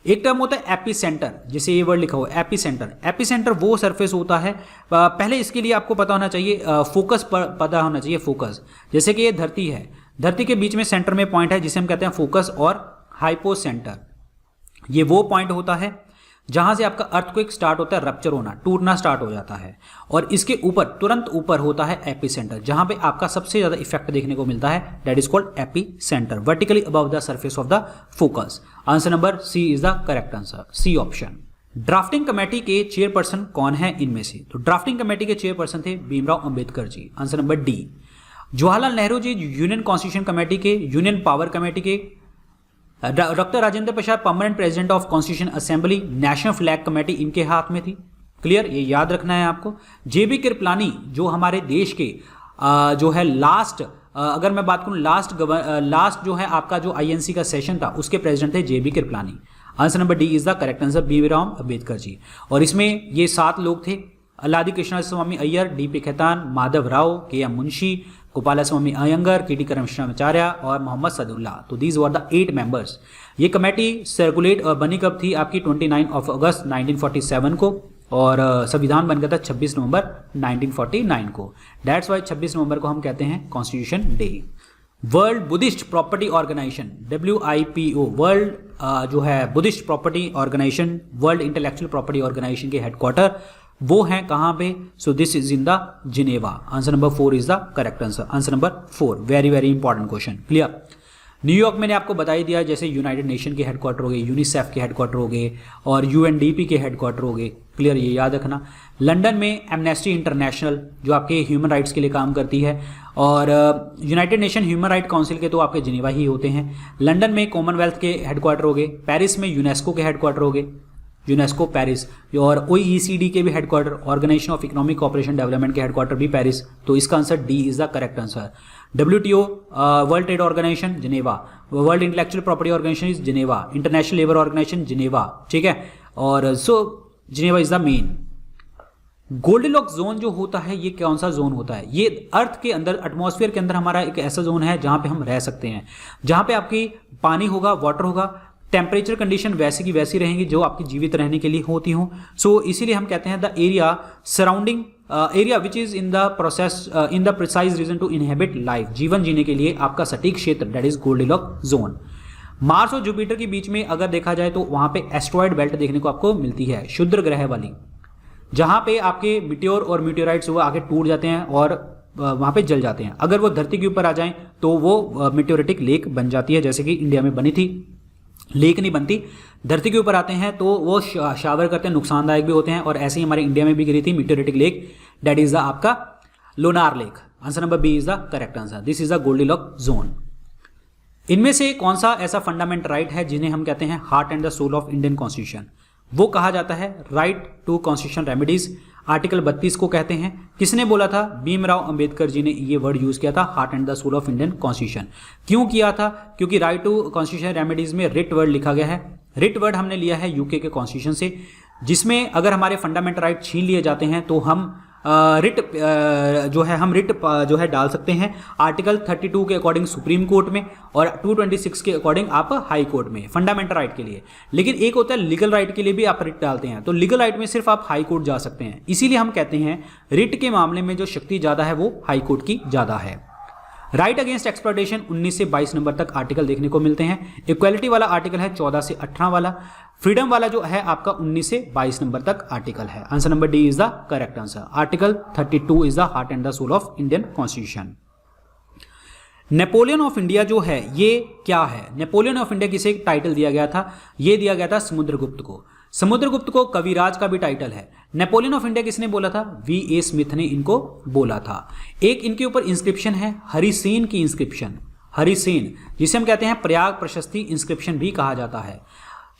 एक टर्म होता है एपी सेंटर, जिसे ये वर्ड लिखा हुआ है एपी सेंटर। एपी सेंटर वो सरफेस होता है, पहले इसके लिए आपको पता होना चाहिए फोकस पता होना चाहिए, फोकस। जैसे कि ये धरती है, धरती के बीच में सेंटर में पॉइंट है जिसे हम कहते हैं फोकस और हाइपो सेंटर। ये वो पॉइंट होता है जहां से आपका अर्थक्वेक स्टार्ट होता है, रप्चर होना, टूटना स्टार्ट हो जाता है। और इसके ऊपर, तुरंत ऊपर होता है एपी सेंटर, जहां पे आपका सबसे ज्यादा इफेक्ट देखने को मिलता है, that is called epicentre, vertically above the surface of the focus. Answer number C is the correct answer, C option. Drafting committee के चेयरपर्सन कौन है इनमें से? तो ड्राफ्टिंग कमेटी के चेयरपर्सन थे Bhimrao Ambedkar ji, answer number D. Jawaharlal Nehru ji union constitution committee के, union power committee के। Doctor Rajendra Prasad permanent president of constitution assembly, national flag committee इनके हाथ में थी, क्लियर, ये याद रखना है आपको। जेबी कृपलानी जो हमारे देश के जो है लास्ट, अगर मैं बात करूं लास्ट जो है आपका जो आईएनसी का सेशन था उसके प्रेसिडेंट थे J B Kripalani. Answer number D is the correct answer, Bhimrao Ambedkar ji. और इसमें ये 7 लोग थे, Alladi Krishna Swami Ayyar, D P. Khaitan, Madhav Rao, K M. Munshi, Gopalaswami Ayyangar, K T. Karamchandracharya और मोहम्मद सदुल्ला। तो दीज वर द 8 मेंबर्स। ये कमेटी सर्कुलेट और बनी कब थी? आपकी 29 अगस्त 1947 को, और संविधान बन गया था 26 नवंबर 1949 को। दैट्स वाई 26 नवंबर को हम कहते हैं constitution day. World Buddhist property organisation, WIPO, world जो है Buddhist property organisation, world intellectual property organisation के हेडक्वार्टर वो हैं कहां पे? So this is in the Geneva. Answer number 4 is the correct answer, answer number 4। Very very important question, clear. New York मैंने आपको बता ही दिया, जैसे यूनाइटेड नेशन के हेडक्वार्टर हो गए, यूनिसेफ के हेडक्वार्टर हो गए और UNDP के हेडक्वार्टर हो गए, क्लियर, ये याद रखना। लंदन में एमनेस्टी इंटरनेशनल जो आपके ह्यूमन राइट्स के लिए काम करती है, और United nation human right council के तो आपके जिनेवा ही होते हैं। लंदन में कॉमनवेल्थ के हेडक्वार्टर हो गए, पेरिस में यूनेस्को के हेडक्वार्टर हो गए, यूनेस्को पेरिस, और OECD के भी headquarter, organisation of economic cooperation development के हेडक्वार्टर भी पेरिस। तो इसका answer D is the correct answer. WTO, world trade organisation, Geneva. World intellectual property organisation is Geneva. International labour organisation, Geneva, ठीक है। और so Geneva is the main. Goldilocks zone जो होता है ये कौन सा जोन होता है? ये अर्थ के अंदर, एटमॉस्फेयर के अंदर हमारा एक ऐसा जोन है जहां पे हम रह सकते हैं, जहां पे आपकी पानी होगा, वाटर होगा, टेम्परेचर कंडीशन वैसी की वैसी रहेंगी जो आपकी जीवित रहने के लिए होती हो। सो इसीलिए हम कहते हैं the area surrounding area which is in the process in the precise region to inhabit life, जीवन जीने के लिए आपका सटीक क्षेत्र, that is Goldilocks zone. Mars और जुपिटर के बीच में अगर देखा जाए तो वहां पे एस्ट्रॉयड बेल्ट देखने को आपको मिलती है, क्षुद्र ग्रह वाली, जहां पे आपके मिट्योर और म्यूटेराइट्स वो आगे टूट जाते हैं और वहां पे जल जाते हैं। अगर वो धरती के ऊपर आ जाएं तो वो मिट्योरेटिक लेक बन जाती है, जैसे कि इंडिया में बनी थी। लेक नहीं बनती, धरती के ऊपर आते हैं तो वो शावर करते हैं, नुकसानदायक भी होते हैं, और ऐसे ही हमारे इंडिया में भी गिरी थी meteoritic lake, that is the आपका Lonar lake. Answer number B is the correct answer, this is the Goldilocks zone. इनमें से कौन सा ऐसा फंडामेंटल राइट है जिन्हें हम कहते हैं heart and the soul of Indian constitution? वो कहा जाता है right to constitution remedies, article 32 को कहते हैं। किसने बोला था? भीमराव अंबेडकर जी ने ये वर्ड यूज किया था, heart and the soul of Indian constitution. क्यों किया था? क्योंकि राइट टू कॉन्स्टिट्यूशन रेमेडीज में रिट वर्ड लिखा गया है। रिट वर्ड हमने लिया है यूके के कॉन्स्टिट्यूशन से, जिसमें अगर हमारे फंडामेंटल राइट छीन लिए जाते हैं तो हम रिट जो है डाल सकते हैं आर्टिकल 32 के अकॉर्डिंग सुप्रीम कोर्ट में और 226 के अकॉर्डिंग आप हाई कोर्ट में, फंडामेंटल राइट के लिए। लेकिन एक होता है लीगल राइट के लिए भी आप रिट डालते हैं, तो लीगल राइट में सिर्फ आप हाई कोर्ट जा सकते हैं। इसीलिए हम कहते हैं रिट के मामले में जो शक्ति ज्यादा है वो हाई कोर्ट की ज्यादा है। राइट अगेंस्ट एक्सप्लॉयटेशन 19 से 22 नंबर तक आर्टिकल देखने को मिलते हैं। इक्वालिटी वाला आर्टिकल है 14 से 18 वाला। फ्रीडम वाला जो है आपका 19 से 22 नंबर तक आर्टिकल है। Answer number D is the correct answer. Article 32 is the heart and the soul of Indian constitution. Napoleon of India जो है ये क्या है? नेपोलियन ऑफ इंडिया किसे टाइटल दिया गया था? ये दिया गया था समुद्रगुप्त को। समुद्रगुप्त को कविराज का भी टाइटल है, नेपोलियन ऑफ इंडिया किसने बोला था? वी.ए. स्मिथ ने इनको बोला था। एक इनके ऊपर इंस्क्रिप्शन है हरिसेन की इंस्क्रिप्शन, हरिसेन, जिसे हम कहते हैं प्रयाग प्रशस्ति इंस्क्रिप्शन भी कहा जाता है,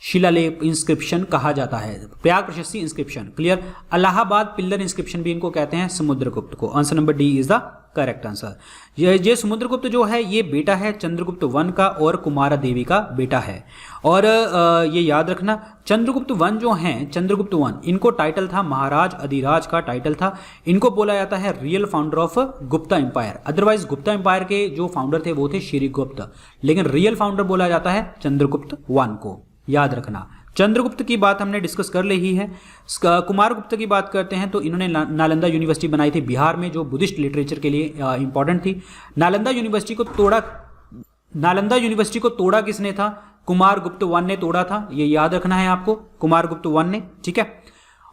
शिलालेख इंस्क्रिप्शन कहा जाता है, प्रयाग प्रशस्ति inscription. Clear. Allahabad pillar inscription भी इनको कहते हैं समुद्रगुप्त को। Answer number D is the correct answer. ये समुद्रगुप्त जो है ये बेटा है चंद्रगुप्त वन का और कुमारा देवी का बेटा है। और ये याद रखना, चंद्रगुप्त वन जो हैं, चंद्रगुप्त वन, इनको टाइटल था महाराज अधिराज का टाइटल था। इनको बोला जाता है real founder of Gupta empire. Otherwise Gupta empire के जो फाउंडर थे वो थे श्रीगुप्त, लेकिन रियल फाउंडर बोला जाता है चंद्रगुप्त वन को, याद रखना। चंद्रगुप्त की बात हमने डिस्कस कर ली है। कुमारगुप्त की बात करते हैं तो इन्होंने नालंदा यूनिवर्सिटी बनाई थी बिहार में, जो बुद्धिस्ट लिटरेचर के लिए इंपॉर्टेंट थी। नालंदा यूनिवर्सिटी को तोड़ा किसने था? कुमारगुप्त वन ने तोड़ा था, ये याद रखना है आपको, कुमारगुप्त वन ने। ठीक है।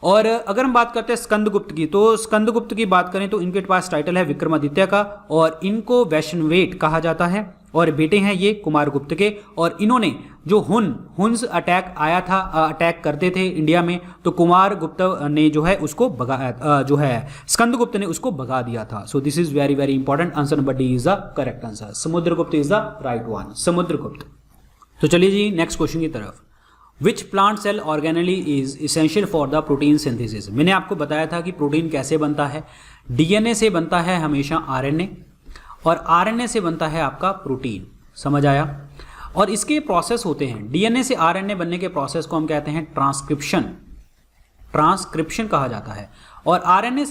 और अगर हम बात करते हैं स्कंदगुप्त की, तो स्कंदगुप्त की बात करें तो इनके पास टाइटल है विक्रमादित्य का, और इनको वैष्णवेट कहा जाता है, और बेटे हैं ये कुमारगुप्त के। और इन्होंने जो हुन्स अटैक आया था, अटैक करते थे इंडिया में, तो कुमारगुप्त ने जो है उसको स्कंदगुप्त ने उसको भगा दिया था। So this is very very important. Answer number D is the correct answer. Samudragupta is the right one, Samudragupta. तो चलिए जी नेक्स्ट क्वेश्चन की तरफ। Which plant cell organelle is essential for the protein synthesis. मैंने आपको बताया था कि प्रोटीन कैसे बनता है। डीएनए से बनता है हमेशा आरएनए, और आरएनए से बनता है आपका प्रोटीन। समझ आया? और इसके प्रोसेस होते हैं, डीएनए से आरएनए बनने के प्रोसेस को हम कहते हैं ट्रांसक्रिप्शन कहा जाता है। और आरएनए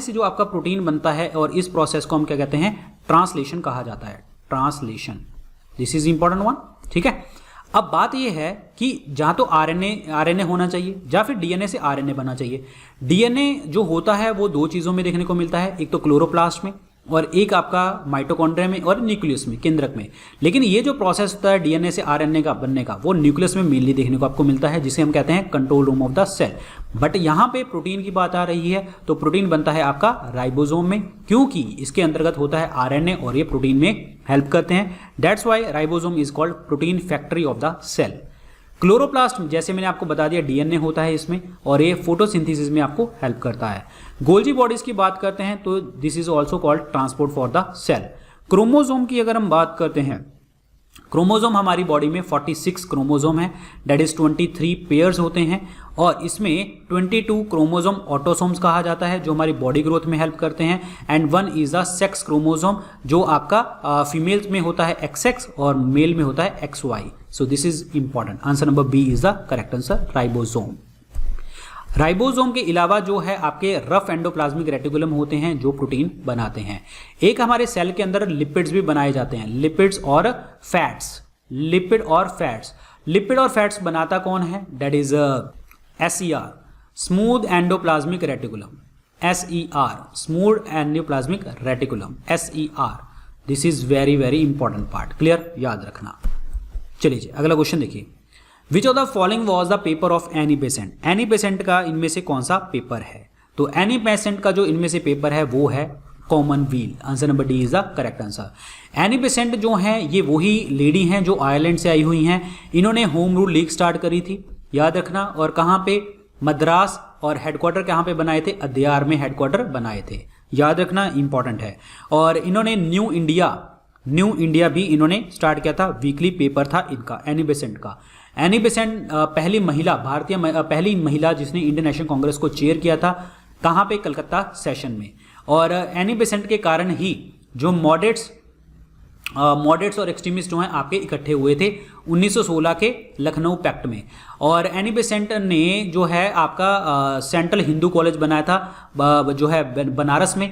से जो आपका प्रोटीन बनता है, और इस प्रोसेस को हम क्या कहते हैं? ट्रांसलेशन कहा जाता है, translation. This is important one. ठीक है। अब बात यह है कि जहां तो आरएनए होना चाहिए, या फिर डीएनए से आरएनए बनना चाहिए। डीएनए जो होता है वो दो चीजों में देखने को मिलता है, एक तो क्लोरोप्लास्ट में, और एक आपका माइटोकॉन्ड्रिया में और न्यूक्लियस में, केंद्रक में। लेकिन ये जो प्रोसेस होता है डीएनए से आरएनए का बनने का, वो न्यूक्लियस में मेनली देखने को आपको मिलता है, जिसे हम कहते हैं control room of the cell. But यहाँ पे प्रोटीन की बात आ रही है, तो प्रोटीन बनता है आपका राइबोसोम में, क्योंकि इसके अंतर्गत होता है आरएनए, और ये प्रोटीन में हेल्प करते हैं। That's why ribosome is called protein factory of the cell. Chloroplast जैसे मैंने आपको बता दिया डीएनए होता है इसमें, और ये फोटोसिंथेसिस में आपको हेल्प करता है। गोल्जी बॉडीज की बात करते हैं तो this is also called transport for the cell. Chromosome की अगर हम बात करते हैं, क्रोमोसोम हमारी बॉडी में 46 क्रोमोसोम है, दैट इज 23 पेयर्स होते हैं, और इसमें 22 क्रोमोसोम ऑटोसोम्स कहा जाता है, जो हमारी बॉडी ग्रोथ में हेल्प करते हैं, and 1 is the sex chromosome, जो आपका फीमेल्स में होता है XX और मेल में होता है XY। So this is important. Answer number B is the correct answer, ribosome. Ribosome के अलावा जो है आपके रफ एंडोप्लाज्मिक रेटिकुलम होते हैं, जो प्रोटीन बनाते हैं। एक हमारे सेल के अंदर लिपिड्स भी बनाए जाते हैं, लिपिड्स और फैट्स। लिपिड और फैट्स बनाता कौन है? That is SER, smooth endoplasmic reticulum. SER, smooth endoplasmic reticulum, SER। This is very very important part. Clear? याद रखना। चलिए अगला क्वेश्चन देखिए। विच of the following was the paper of Annie Besant. Annie Besant का इनमें से कौन सा पेपर है? तो एनी बेसेंट का जो इनमें से पेपर है वो है Commonwealth. Answer number D is the correct answer. Annie Besant जो है ये वही लेडी हैं जो आयरलैंड से आई हुई हैं। इन्होंने होम रूल लीग स्टार्ट करी थी, याद रखना। और कहाँ पे? मद्रास। और हेडक्वार्टर कहाँ पे बनाए थे? अद्यार में हेडक्वार्टर बनाए थे, याद रखना, इंपॉर्टेंट है। और इन्होंने न्यू इंडिया भी इन्होंने स्टार्ट किया था, वीकली पेपर था इनका, एनी बेसेंट का। एनी बेसेंट पहली महिला जिसने इंडियन नेशनल कांग्रेस को चेयर किया था, कहाँ पे? कलकत्ता सेशन में। और एनी बेसेंट के कारण ही जो मॉडरेट्स और एक्सट्रीमिस्ट जो हैं आपके इकट्ठे हुए थे 1916 के लखनऊ पैक्ट में। और एनी बेसेंट ने जो है आपका सेंट्रल हिंदू कॉलेज बनाया था जो है बनारस में,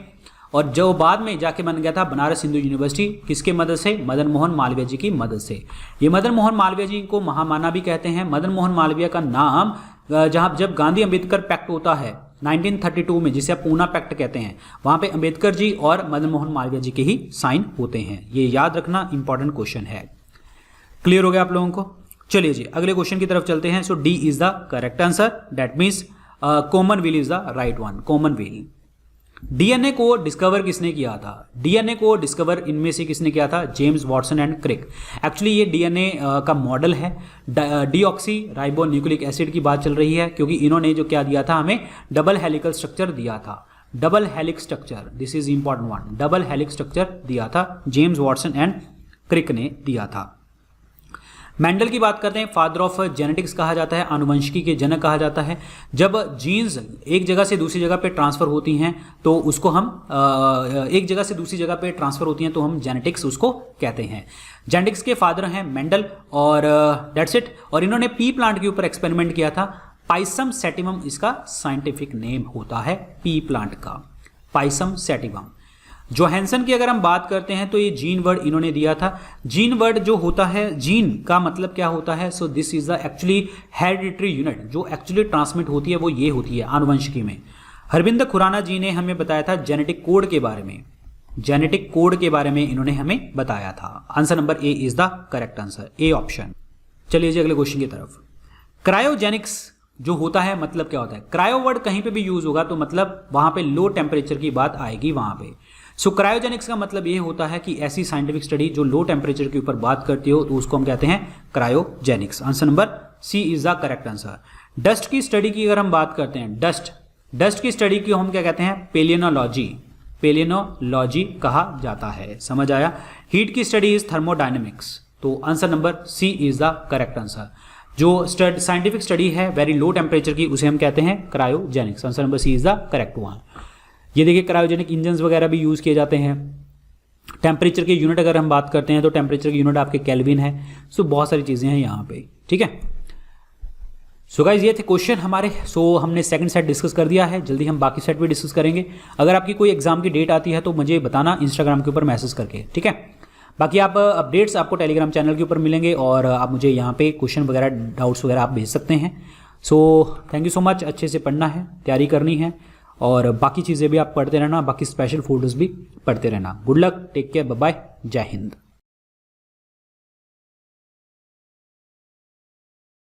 और जो बाद में जाके बन गया था बनारस हिंदू यूनिवर्सिटी। किसके मदद से? मदन मोहन मालवीय जी की मदद से। ये मदन मोहन मालवीय जी को महामाना भी कहते हैं। मदन मोहन मालवीय का नाम जब गांधी अंबेडकर पैक्ट होता है 1932 में, जिसे आप पूना पैक्ट कहते हैं, वहां पे अंबेडकर जी और मदन मोहन मालवीय जी के ही साइन होते हैं। ये याद रखना, इंपॉर्टेंट क्वेश्चन है। क्लियर हो गया आप लोगों को? चलिए जी अगले क्वेश्चन की तरफ चलते हैं। So D is the correct answer, that means Commonwealth is the right one, Commonwealth. DNA को डिस्कवर किसने किया था? डीएनए को डिस्कवर इनमें से किसने किया था? James Watson and Crick. Actually ये डीएनए का मॉडल है। डीऑक्सी राइबो न्यूक्लिक एसिड की बात चल रही है, क्योंकि इन्होंने जो क्या दिया था, हमें डबल हेलिकल स्ट्रक्चर दिया था। Double helix structure, this is important one, double helix structure दिया था, जेम्स वॉटसन एंड क्रिक ने दिया था। मेंडल की बात करते हैं, फादर ऑफ जेनेटिक्स कहा जाता है, आनुवंशिकी के जनक कहा जाता है। जब जीन्स एक जगह से दूसरी जगह पे ट्रांसफर होती हैं तो उसको हम एक जगह से दूसरी जगह पे ट्रांसफर होती हैं तो हम जेनेटिक्स उसको कहते हैं। जेनेटिक्स के फादर हैं मेंडल और दैट्स इट। और इन्होंने पी प्लांट के ऊपर एक्सपेरिमेंट किया था। पाइसम सैटिवम इसका साइंटिफिक नेम होता है, पी प्लांट का, पाइसम सैटिवम। जोहानसन की अगर हम बात करते हैं तो ये जीन वर्ड इन्होंने दिया था। जीन वर्ड जो होता है, जीन का मतलब क्या होता है? So this is the actually hereditary unit जो एक्चुअली ट्रांसमिट होती है, वो ये होती है आनुवंशिकी में। हरविंद खुराना जी ने हमें बताया था जेनेटिक कोड के बारे में, जेनेटिक कोड के बारे में इन्होंने हमें बताया था। Answer number A is the correct answer, A option. चलिए जी अगले क्वेश्चन की तरफ। क्रायोजेनिक्स जो होता है मतलब क्या होता है? क्रायो वर्ड कहीं पे भी यूज होगा तो मतलब वहां पे लो टेम्परेचर की बात आएगी वहां पे। सो क्रायोजेनिक्स का मतलब ये होता है कि ऐसी साइंटिफिक स्टडी जो लो टेम्परेचर के ऊपर बात करती हो तो उसको हम कहते हैं cryogenics. Answer number C is the correct answer. Dust की स्टडी की अगर हम बात करते हैं, डस्ट की स्टडी की हम क्या कहते हैं? पेलियोनोलॉजी, पेलियोनोलॉजी कहा जाता है। समझ आया? हीट की स्टडी इज थर्मोडायनेमिक्स। तो answer number C is the correct answer. जो साइंटिफिक स्टडी है वेरी लो टेम्परेचर की, उसे हम कहते हैं cryogenics. Answer number C is the correct one. ये देखिए क्रायोजेनिक इंजन्स वगैरह भी यूज किए जाते हैं। टेम्परेचर के यूनिट अगर हम बात करते हैं तो टेम्परेचर की यूनिट आपके केल्विन है। सो बहुत सारी चीजें हैं यहाँ पे, ठीक है। सो गाइज ये थे क्वेश्चन हमारे। सो हमने सेकंड सेट डिस्कस कर दिया है, जल्दी हम बाकी सेट भी डिस्कस करेंगे। अगर आपकी कोई एग्जाम की डेट आती है तो मुझे बताना इंस्टाग्राम के ऊपर मैसेज करके, ठीक है। बाकी आप अपडेट्स आपको टेलीग्राम चैनल के ऊपर मिलेंगे और आप मुझे यहाँ पे क्वेश्चन वगैरह, डाउट्स वगैरह आप भेज सकते हैं। So thank you so much. अच्छे से पढ़ना है, तैयारी करनी है और बाकी चीज़ें भी आप पढ़ते रहना, बाकी स्पेशल फोटोज़ भी पढ़ते रहना। Good luck, take care, bye bye, जय हिंद।